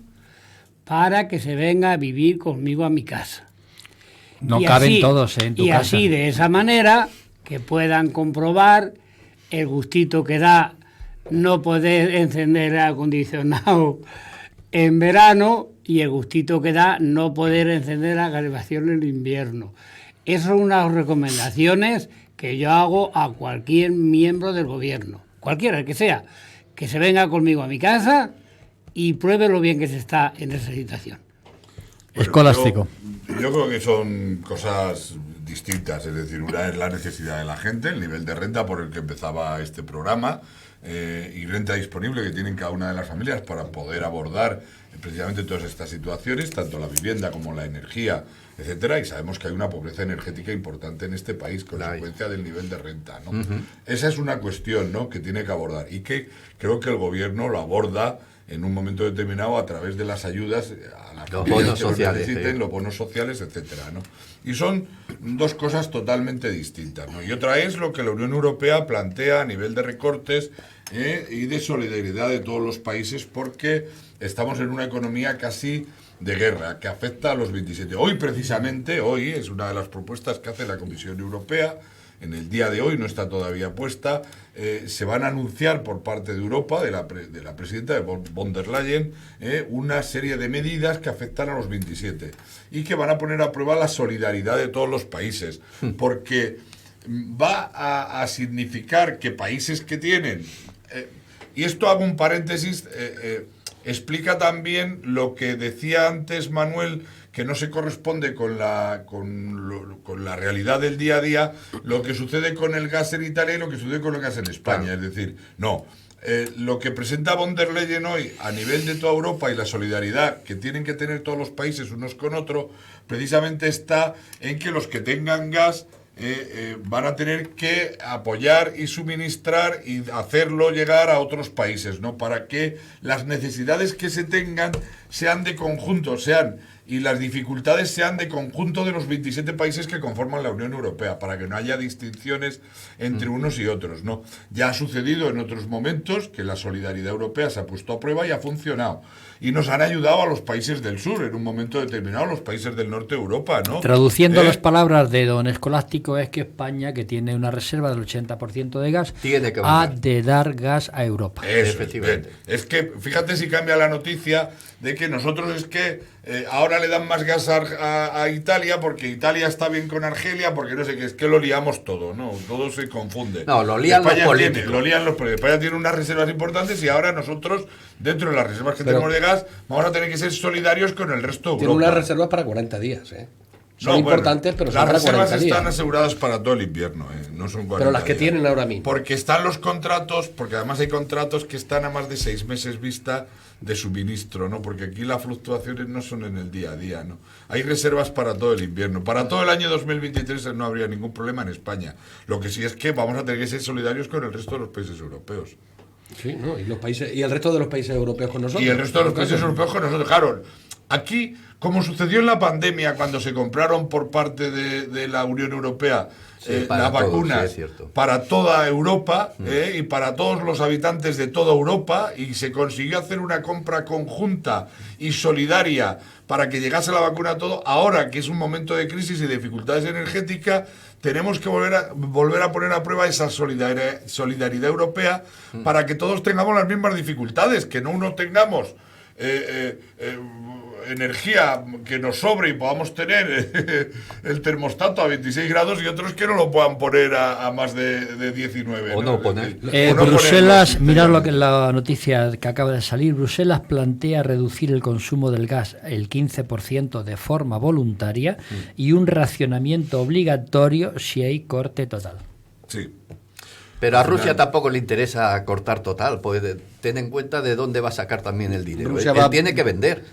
para que se venga a vivir conmigo a mi casa. No Y caben así- todos en tu y casa. así, de esa manera, que puedan comprobar el gustito que da no poder encender el aire acondicionado en verano y el gustito que da no poder encender la calefacción en invierno. Esas son unas recomendaciones que yo hago a cualquier miembro del gobierno, cualquiera el que sea, que se venga conmigo a mi casa y pruebe lo bien que se está en esa situación. Escolástico. Yo creo que son cosas distintas. Es decir, una es la necesidad de la gente, el nivel de renta por el que empezaba este programa, y renta disponible que tienen cada una de las familias para poder abordar precisamente todas estas situaciones, tanto la vivienda como la energía, etcétera, y sabemos que hay una pobreza energética importante en este país, consecuencia del nivel de renta, ¿no? Esa es una cuestión, ¿no?, que tiene que abordar y que creo que el gobierno lo aborda en un momento determinado a través de las ayudas a las los familias bonos que lo sociales, necesiten, sí. los bonos sociales, etcétera, ¿no? Y son dos cosas totalmente distintas, ¿no? Y otra es lo que la Unión Europea plantea a nivel de recortes y de solidaridad de todos los países, porque estamos en una economía casi de guerra que afecta a los 27. Hoy, precisamente, hoy es una de las propuestas que hace la Comisión Europea. En el día de hoy, no está todavía puesta, se van a anunciar por parte de Europa, de la presidenta de von der Leyen, una serie de medidas que afectan a los 27 y que van a poner a prueba la solidaridad de todos los países, porque va a significar que países que tienen, y esto hago un paréntesis, explica también lo que decía antes Manuel, que no se corresponde con la realidad del día a día, lo que sucede con el gas en Italia y lo que sucede con el gas en España. Claro. Es decir, no. Lo que presenta von der Leyen hoy a nivel de toda Europa y la solidaridad que tienen que tener todos los países unos con otros, precisamente está en que los que tengan gas van a tener que apoyar y suministrar y hacerlo llegar a otros países, ¿no? Para que las necesidades que se tengan sean de conjunto, y las dificultades sean de conjunto de los 27 países que conforman la Unión Europea, para que no haya distinciones entre unos y otros, ¿no? Ya ha sucedido en otros momentos que la solidaridad europea se ha puesto a prueba y ha funcionado. Y nos han ayudado a los países del sur, en un momento determinado, los países del norte de Europa, ¿no? Traduciendo las palabras de don Escolástico, es que España, que tiene una reserva del 80% de gas, tiene que ha de dar gas a Europa. Eso, efectivamente. Es que, fíjate si cambia la noticia de que nosotros es que ahora le dan más gas a Italia porque Italia está bien con Argelia, porque no sé qué, es que lo liamos todo, ¿no? Todo se confunde. No, lo lían España los políticos. lo lían los políticos. España tiene unas reservas importantes y ahora nosotros, dentro de las reservas que tenemos de gas, vamos a tener que ser solidarios con el resto de Europa. Tiene unas reservas para 40 días, ¿eh? Son importantes, pero son para 40 días. Las reservas están aseguradas para todo el invierno, no son 40 Pero las que días. tienen ahora mismo. Porque están los contratos, porque además hay contratos que están a más de 6 meses vista de suministro, ¿no? Porque aquí las fluctuaciones no son en el día a día, ¿no? Hay reservas para todo el invierno. Para todo el año 2023 no habría ningún problema en España. Lo que sí es que vamos a tener que ser solidarios con el resto de los países europeos. Sí, ¿no? Y el resto de los países europeos con nosotros. Y el resto de los países europeos con nosotros. Claro, aquí, como sucedió en la pandemia, cuando se compraron por parte de la Unión Europea las vacunas para toda Europa y para todos los habitantes de toda Europa, y se consiguió hacer una compra conjunta y solidaria para que llegase la vacuna a todo, ahora que es un momento de crisis y de dificultades energéticas, tenemos que volver a poner a prueba esa solidaridad europea para que todos tengamos las mismas dificultades, que no uno tengamos energía que nos sobre y podamos tener el termostato a 26 grados y otros que no lo puedan poner a más de 19. O no poner. Bruselas, mirad lo que la noticia que acaba de salir, Bruselas plantea reducir el consumo del gas el 15% de forma voluntaria y un racionamiento obligatorio si hay corte total. Sí. Pero a Rusia tampoco le interesa cortar total, pues ten en cuenta de dónde va a sacar también el dinero. Él tiene que vender.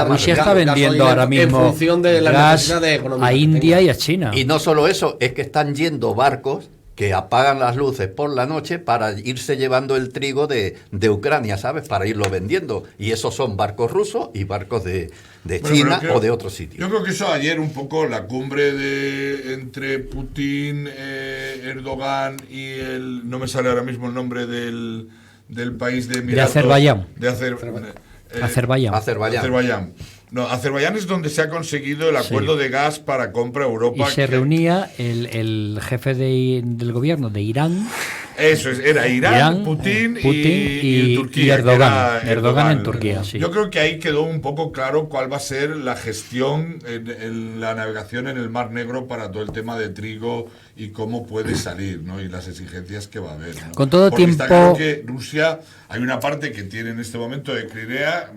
Rusia está vendiendo ahora mismo en función de la gas de economía a India y a China. Y no solo eso, es que están yendo barcos que apagan las luces por la noche para irse llevando el trigo de Ucrania, ¿sabes? Para irlo vendiendo. Y esos son barcos rusos y barcos de China o de otros sitios. Yo creo que eso ayer un poco la cumbre entre Putin, Erdogan y no me sale ahora mismo el nombre del país de Emiratos. Azerbaiyán. No, Azerbaiyán es donde se ha conseguido el acuerdo de gas para compra a Europa. Y se reunía el jefe del gobierno de Irán. Eso es, era Irán, Putin y Turquía. Y Erdogan en Turquía, sí. Yo creo que ahí quedó un poco claro cuál va a ser la gestión en la navegación en el Mar Negro para todo el tema de trigo y cómo puede salir, ¿no? Y las exigencias que va a haber, ¿no? Con todo porque tiempo. Está claro que Rusia, hay una parte que tiene en este momento de Crimea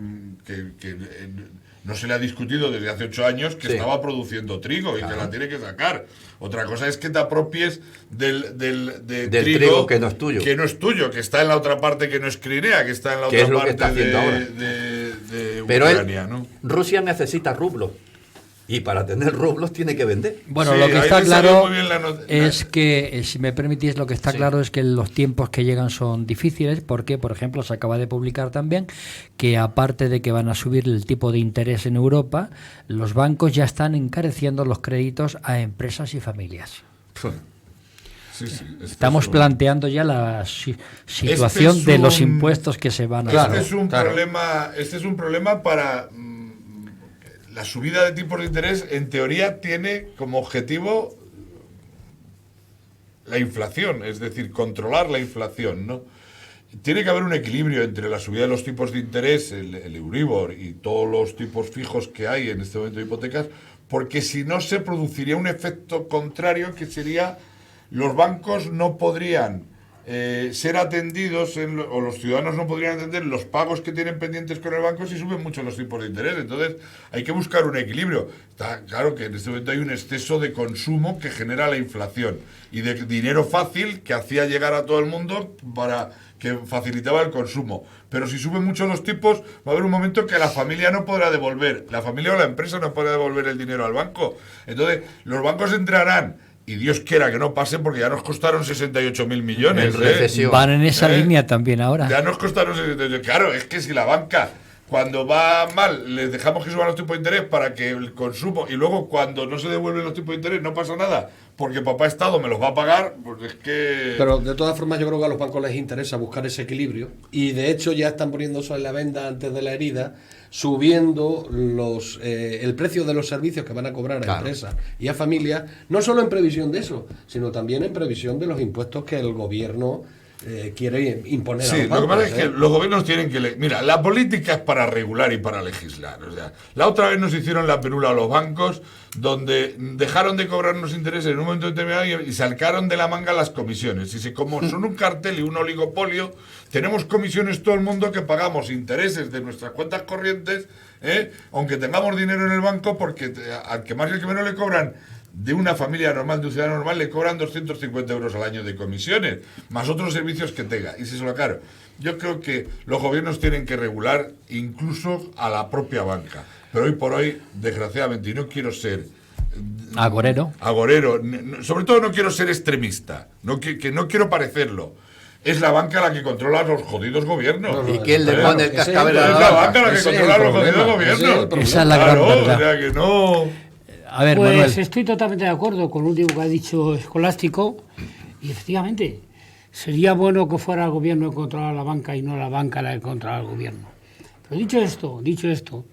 que no se le ha discutido desde hace 8 años que Sí. estaba produciendo trigo y que la tiene que sacar. Otra cosa es que te apropies del trigo que no es tuyo. Que no es tuyo, que está en la otra parte que no es Crimea, que está en la Que otra es lo que parte está haciendo ahora. de Pero Ucrania, ¿no? Rusia necesita rublos. Y para tener rublos tiene que vender. Bueno, Sí, lo que ahí está me salió claro muy bien la es que, si me permitís, lo que está claro es que los tiempos que llegan son difíciles porque, por ejemplo, se acaba de publicar también que aparte de que van a subir el tipo de interés en Europa, los bancos ya están encareciendo los créditos a empresas y familias. Sí, sí, Estamos planteando ya la situación Este de es los un- impuestos que se van a Este hacer. es un problema, para la subida de tipos de interés. En teoría tiene como objetivo la inflación, es decir, controlar la inflación, ¿no? Tiene que haber un equilibrio entre la subida de los tipos de interés, el Euribor y todos los tipos fijos que hay en este momento de hipotecas, porque si no se produciría un efecto contrario, que sería los bancos no podrían ser atendidos o los ciudadanos no podrían atender los pagos que tienen pendientes con el banco si suben mucho los tipos de interés. Entonces hay que buscar un equilibrio. Está claro que en este momento hay un exceso de consumo que genera la inflación y de dinero fácil que hacía llegar a todo el mundo para que facilitaba el consumo. Pero si suben mucho los tipos, va a haber un momento que la familia no podrá devolver, la familia o la empresa no podrá devolver el dinero al banco. Entonces los bancos entrarán, y Dios quiera que no pase, porque ya nos costaron 68.000 millones. En recesión. Van en esa línea también ahora. Ya nos costaron 68. Claro, es que si la banca, cuando va mal, les dejamos que suban los tipos de interés para que el consumo, y luego cuando no se devuelven los tipos de interés no pasa nada, porque papá Estado me los va a pagar, pues es que... Pero de todas formas yo creo que a los bancos les interesa buscar ese equilibrio y de hecho ya están poniéndose en la venda antes de la herida, subiendo el precio de los servicios que van a cobrar a Claro. empresas y a familias, no solo en previsión de eso, sino también en previsión de los impuestos que el gobierno quiere imponer a Sí, los lo que bancos. pasa es que los gobiernos tienen que... Mira, la política es para regular y para legislar. O sea, la otra vez nos hicieron la pelula a los bancos, donde dejaron de cobrarnos intereses en un momento determinado y sacaron de la manga las comisiones. Y como son un cartel y un oligopolio, tenemos comisiones todo el mundo que pagamos intereses de nuestras cuentas corrientes, aunque tengamos dinero en el banco, porque al que más y al que menos le cobran, de una familia normal, de un ciudadano normal, le cobran 250 euros al año de comisiones, más otros servicios que tenga. Y si se lo claro, yo creo que los gobiernos tienen que regular incluso a la propia banca. Pero hoy por hoy, desgraciadamente, y no quiero ser Agorero. sobre todo no quiero ser extremista, que no quiero parecerlo. Es la banca la que controla a los jodidos gobiernos. ¿Y quién le Claro. pone el Ese es cascabel Es a la la banca la que Ese es controla a el los jodidos problema, gobiernos. ese es el problema. Esa es la gran Claro, verdad. o sea que no... A ver, Pues Manuel. estoy totalmente de acuerdo con lo último que ha dicho Escolástico y efectivamente sería bueno que fuera el gobierno que controlara la banca y no la banca la que controlara el gobierno. Pero dicho esto,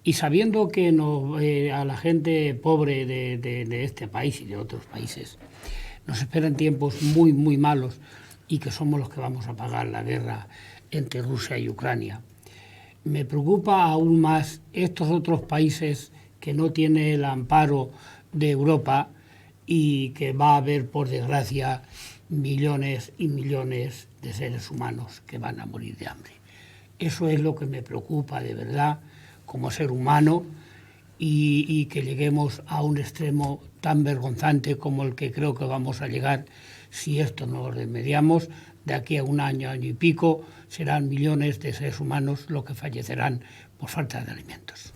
y sabiendo que a la gente pobre de este país y de otros países nos esperan tiempos muy, muy malos y que somos los que vamos a pagar la guerra entre Rusia y Ucrania, me preocupa aún más estos otros países que no tienen el amparo de Europa y que va a haber, por desgracia, millones y millones de seres humanos que van a morir de hambre. Eso es lo que me preocupa de verdad como ser humano y que lleguemos a un extremo tan vergonzante como el que creo que vamos a llegar si esto no lo remediamos. De aquí a un año, año y pico, serán millones de seres humanos los que fallecerán por falta de alimentos.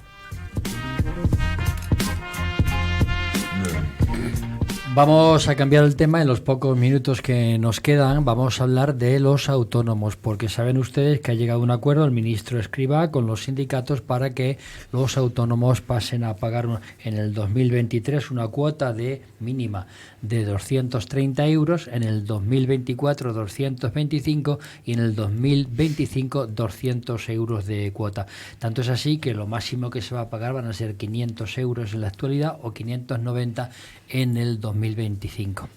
Vamos a cambiar el tema en los pocos minutos que nos quedan. Vamos a hablar de los autónomos, porque saben ustedes que ha llegado un acuerdo el ministro Escrivá con los sindicatos para que los autónomos pasen a pagar en el 2023 una cuota de mínima de 230 euros, en el 2024 225 y en el 2025 200 euros de cuota. Tanto es así que lo máximo que se va a pagar van a ser 500 euros en la actualidad o 590 en el 2025.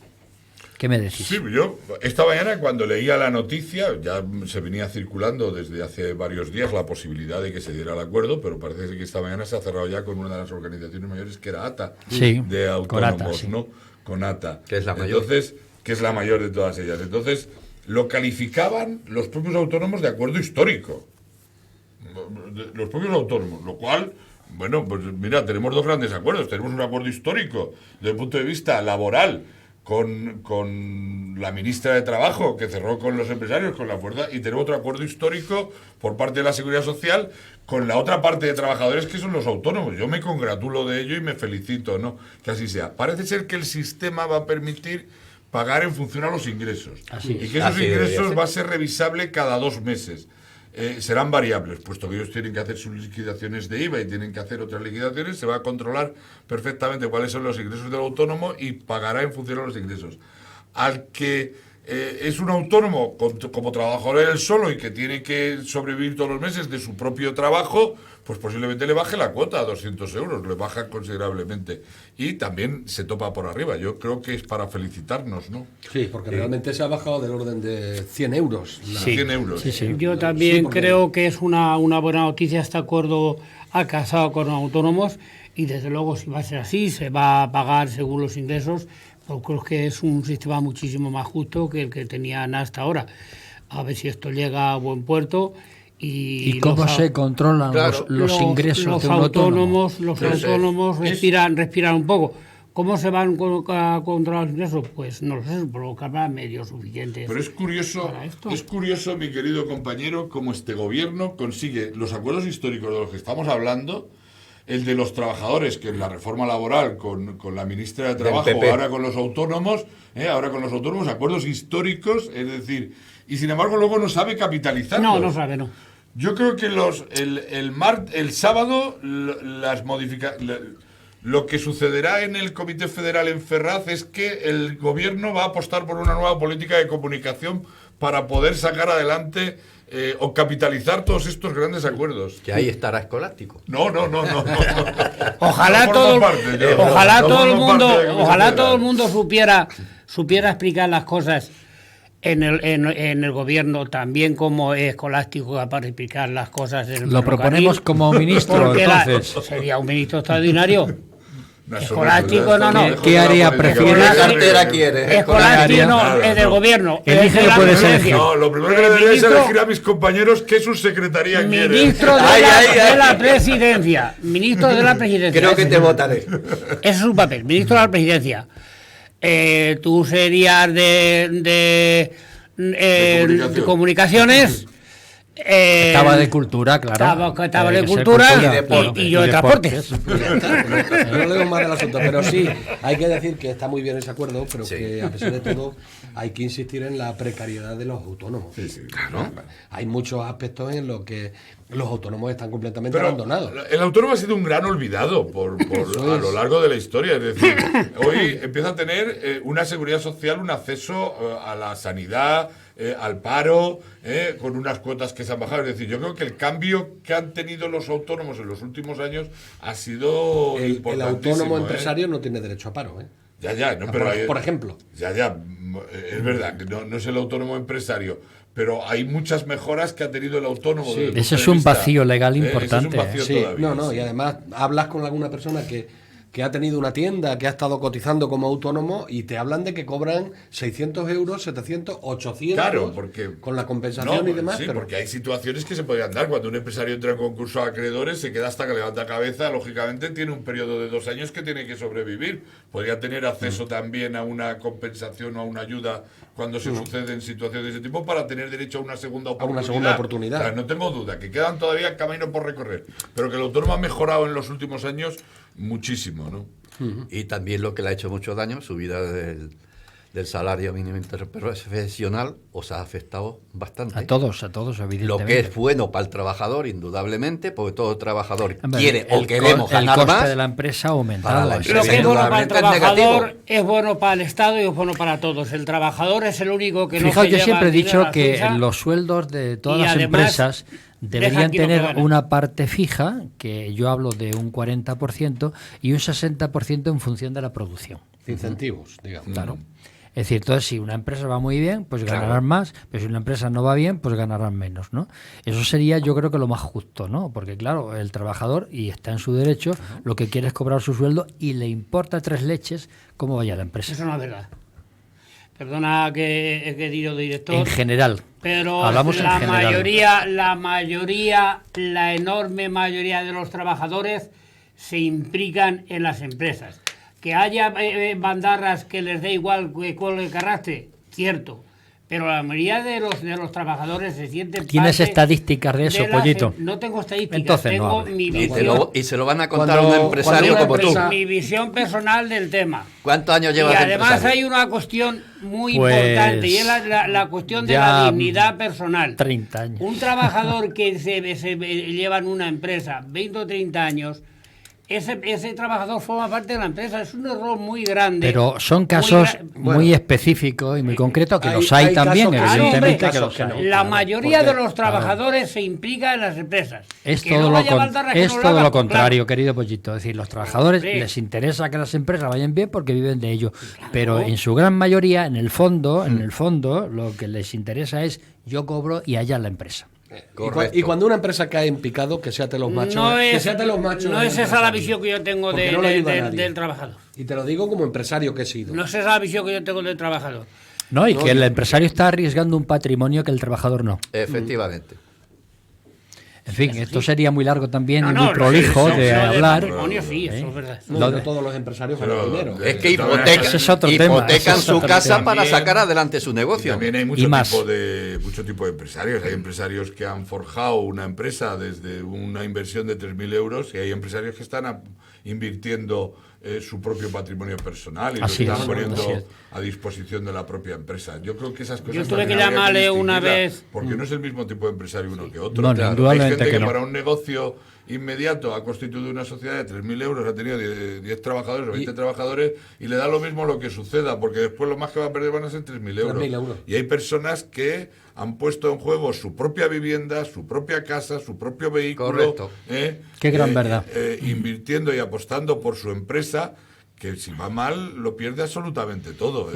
¿Qué me decís? Sí, yo esta mañana cuando leía la noticia, ya se venía circulando desde hace varios días la posibilidad de que se diera el acuerdo, pero parece que esta mañana se ha cerrado ya con una de las organizaciones mayores, que era ATA, Sí, de con autónomos, ATA, sí. ¿no? Con ATA. Que es la mayor. Entonces, que es la mayor de todas ellas. Entonces, lo calificaban los propios autónomos de acuerdo histórico. Los propios autónomos, lo cual Bueno, pues mira, tenemos dos grandes acuerdos. Tenemos un acuerdo histórico desde el punto de vista laboral con la ministra de Trabajo, que cerró con los empresarios, con la fuerza, y tenemos otro acuerdo histórico por parte de la Seguridad Social con la otra parte de trabajadores, que son los autónomos. Yo me congratulo de ello y me felicito, ¿no?, que así sea. Parece ser que el sistema va a permitir pagar en función a los ingresos. Y que esos ingresos va a ser revisable cada 2 meses. Serán variables, puesto que ellos tienen que hacer sus liquidaciones de IVA y tienen que hacer otras liquidaciones, se va a controlar perfectamente cuáles son los ingresos del autónomo y pagará en función a los ingresos. Al que es un autónomo como trabajador él solo y que tiene que sobrevivir todos los meses de su propio trabajo, pues posiblemente le baje la cuota a 200 euros, le baja considerablemente. Y también se topa por arriba. Yo creo que es para felicitarnos, ¿no? Sí, porque realmente se ha bajado del orden de 100 euros. 100 euros. Sí. Yo también porque... creo que es una buena noticia este acuerdo alcanzado con los autónomos, y desde luego, si va a ser así, se va a pagar según los ingresos. Pues creo que es un sistema muchísimo más justo que el que tenían hasta ahora. A ver si esto llega a buen puerto. ¿Y cómo se controlan los ingresos de un autónomo? Los autónomos respiran un poco. ¿Cómo se van a controlar los ingresos? Pues no lo sé, supongo que habrá medios suficientes. Pero es curioso, mi querido compañero, cómo este gobierno consigue los acuerdos históricos de los que estamos hablando, el de los trabajadores, que en la reforma laboral con la ministra de Trabajo, ahora con los autónomos, acuerdos históricos, es decir, y sin embargo luego no sabe capitalizarlos. No sabe, no. Yo creo que el sábado lo que sucederá en el Comité Federal en Ferraz es que el gobierno va a apostar por una nueva política de comunicación para poder sacar adelante o capitalizar todos estos grandes acuerdos. Que ahí estará Escolástico. No. Ojalá todo el mundo supiera explicar las cosas en el gobierno también como Escolástico capaz de explicar las cosas en el Lo proponemos como ministro, entonces. Sería un ministro extraordinario. Una Escolástico no. ¿Qué área prefiere? ¿Qué cartera quiere? Escolástico no, es del gobierno. Elige que puede ser. No, lo primero que debería es elegir a mis compañeros qué subsecretaría quiere. Ministro de la Presidencia. Ministro de la Presidencia. Creo que te votaré. Ese es su papel, ministro de la Presidencia. Tú serías de comunicaciones. Estaba de cultura, claro. Estaba de cultura y yo de transportes. No le doy más del asunto, pero sí, hay que decir que está muy bien ese acuerdo, pero que a pesar de todo hay que insistir en la precariedad de los autónomos. Claro. Hay muchos aspectos en los que los autónomos están completamente abandonados. El autónomo ha sido un gran olvidado a lo largo de la historia. Es decir, hoy empieza a tener una seguridad social, un acceso a la sanidad, al paro, con unas cuotas que se han bajado. Es decir, yo creo que el cambio que han tenido los autónomos en los últimos años ha sido El importantísimo. autónomo empresario no tiene derecho a paro. Por ejemplo. Es verdad que no es el autónomo empresario, pero hay muchas mejoras que ha tenido el autónomo. Sí. Ese es un vacío legal importante. Y además hablas con alguna persona que ha tenido una tienda, que ha estado cotizando como autónomo y te hablan de que cobran 600 euros, 700, 800, claro, porque, con la compensación y demás. Sí, porque hay situaciones que se podrían dar. Cuando un empresario entra en concurso de acreedores, se queda hasta que levanta cabeza, lógicamente tiene un periodo de 2 años que tiene que sobrevivir. Podría tener acceso también a una compensación o a una ayuda cuando se suceden situaciones de ese tipo para tener derecho a una segunda oportunidad. O sea, no tengo duda, que quedan todavía camino por recorrer, pero que el autónomo ha mejorado en los últimos años muchísimo, ¿no? Y también lo que le ha hecho mucho daño, subida del salario mínimo interprofesional, os ha afectado bastante. A todos, evidentemente. Lo que es bueno para el trabajador, indudablemente, porque todo trabajador Hombre, queremos ganar más. El coste más de la empresa ha aumentado. Lo Lo que es bueno para el trabajador negativo. es bueno para el Estado y es bueno para todos. El trabajador es el único que Fijaos, no se yo lleva siempre he dinero dicho a la que Suiza. los sueldos de todas Y las además, empresas deberían aquí lo que tener ganan. una parte fija, que yo hablo de un 40%, y un 60% en función de la producción. Incentivos, digamos. Claro. Es decir, entonces si una empresa va muy bien, pues ganarán más, pero si una empresa no va bien, pues ganarán menos, ¿no? Eso sería, yo creo que lo más justo, ¿no? Porque claro, el trabajador, y está en su derecho, lo que quiere es cobrar su sueldo y le importa 3 leches cómo vaya la empresa. Eso no es verdad. perdona que he querido director. En general. Pero Hablamos en la general. mayoría, la enorme mayoría de los trabajadores se implican en las empresas. Que haya bandarras que les dé igual cuál el carácter, cierto. Pero la mayoría de los trabajadores se sienten ¿Tienes parte estadísticas de eso, Pollito? No tengo estadísticas, Entonces no tengo hable. mi visión, Y se lo van a contar a un empresario cuando como una tú. mi visión personal del tema. ¿Cuántos años Y llevas de además empresario? hay una cuestión muy Pues, importante, y es la cuestión de ya la dignidad personal. 30 años. Un trabajador que se lleva en una empresa 20 o 30 años, ese trabajador forma parte de la empresa. Es un error muy grande. Pero son muy casos gra- muy específicos y muy concretos, que hay- los hay hay también, casos que sí, evidentemente hay que casos los que hay. no. La Claro, mayoría porque- de los trabajadores se implica en las empresas. Es Que todo, no lo, haya con- bandarras que es no todo hagan, lo pues, contrario, claro. querido Pollito. Es decir, los trabajadores Sí. les interesa que las empresas vayan bien porque viven de ello. Pero en su gran mayoría, en el fondo, lo que les interesa es yo cobro y allá la empresa. Correcto. Y cuando una empresa cae en picado, que seate los machos. No que es, seate los machos no del es esa la empresario. visión que yo tengo Porque no le ayuda a nadie. del trabajador. Y te lo digo como empresario que he sido. No es esa la visión que yo tengo del trabajador. No, y que el empresario está arriesgando un patrimonio que el trabajador no. Efectivamente. En fin, esto sería muy largo también y No, muy prolijo de eso hablar. patrimonio, sí, eso es verdad. No, Lo no de- todos los empresarios Pero- ganan dinero. Es que Ese es otro tema, hipotecan ese es su otro casa tema. para También- sacar adelante su Y negocio. también hay Y mucho más. mucho tipo de empresarios. Hay empresarios que han forjado una empresa desde una inversión de 3.000 euros y hay empresarios que están invirtiendo su propio patrimonio personal y Así lo es, están poniendo así es. a disposición de la propia empresa. Yo creo que esas cosas Yo tuve también que habría llamarle una distinguirlas, vez. porque no es el mismo tipo de empresario uno que otro. No, Claro, indudablemente hay gente que que no. para un negocio inmediato ha constituido una sociedad de 3.000 euros, ha tenido 10 trabajadores o 20 trabajadores y le da lo mismo lo que suceda, porque después lo más que va a perder van a ser 3.000 euros. 3.000 euros. Y hay personas que han puesto en juego su propia vivienda, su propia casa, su propio vehículo. Correcto. Qué gran verdad. Invirtiendo y apostando por su empresa, que si va mal lo pierde absolutamente todo.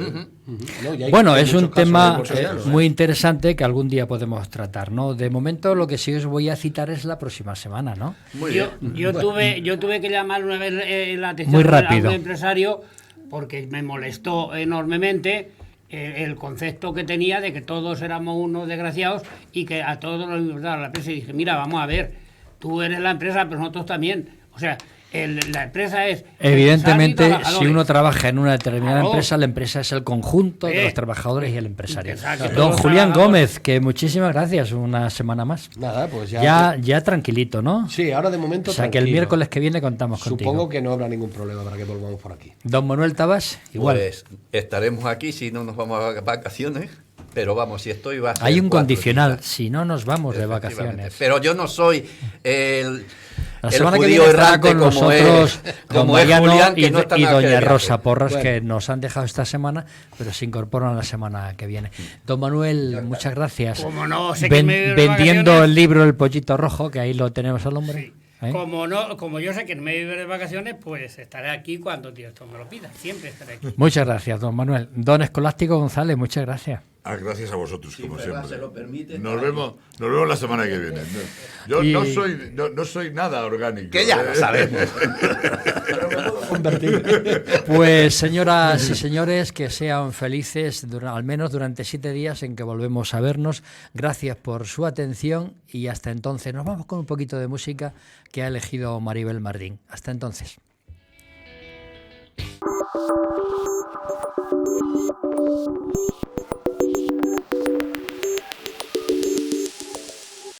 No, y hay- Bueno, hay es muchos un casos tema empresariales. muy interesante que algún día podemos tratar, ¿no? De momento lo que sí os voy a citar es la próxima semana, ¿no? Yo tuve que llamar una vez la atención Muy a rápido. un empresario porque me molestó enormemente el concepto que tenía de que todos éramos unos desgraciados y que a todos nos importaba la empresa. Y dije, mira, vamos a ver, tú eres la empresa, pero nosotros también. O sea, la empresa es... Evidentemente, empresarios y si trabajadores. uno trabaja en una determinada Claro. empresa, la empresa es el conjunto de Sí. los trabajadores y el empresario. Exacto. Don Los Julián trabajadores. Gómez, que muchísimas gracias, una semana más. Nada, pues ya. Ya tranquilito, ¿no? Sí, ahora de momento. O sea, que el tranquilo. miércoles que viene contamos contigo. Supongo que no habrá ningún problema para que volvamos por aquí. Don Manuel Tabas, igual. Pues estaremos aquí si no nos vamos a vacaciones, pero vamos, si estoy va a ser Hay un 4 condicional, quizás. si no nos vamos de Efectivamente. vacaciones. Pero yo no soy el La el semana que judío viene estará errante con como nosotros es, don como es Mariano Julián, que no está y nada que doña ver. Rosa Porras, Bueno. que nos han dejado esta semana, pero se incorporan la semana que viene. Don Manuel, muchas gracias. Como no sé que me voy de vendiendo vacaciones. el libro El Pollito Rojo, que ahí lo tenemos al hombre. ¿eh? Como yo sé que no me voy a ir de vacaciones, pues estaré aquí cuando Dios me lo pida. Siempre estaré aquí. Muchas gracias, don Manuel. Don Escolástico González, muchas gracias. Gracias a vosotros, como Ferraz siempre. se lo permite, Nos estará vemos la semana que viene. Yo Y- no soy nada orgánico. Que ya lo sabemos. Pues señoras y señores, que sean felices al menos durante 7 días en que volvemos a vernos. Gracias por su atención y hasta entonces nos vamos con un poquito de música que ha elegido Maribel Mardín. Hasta entonces.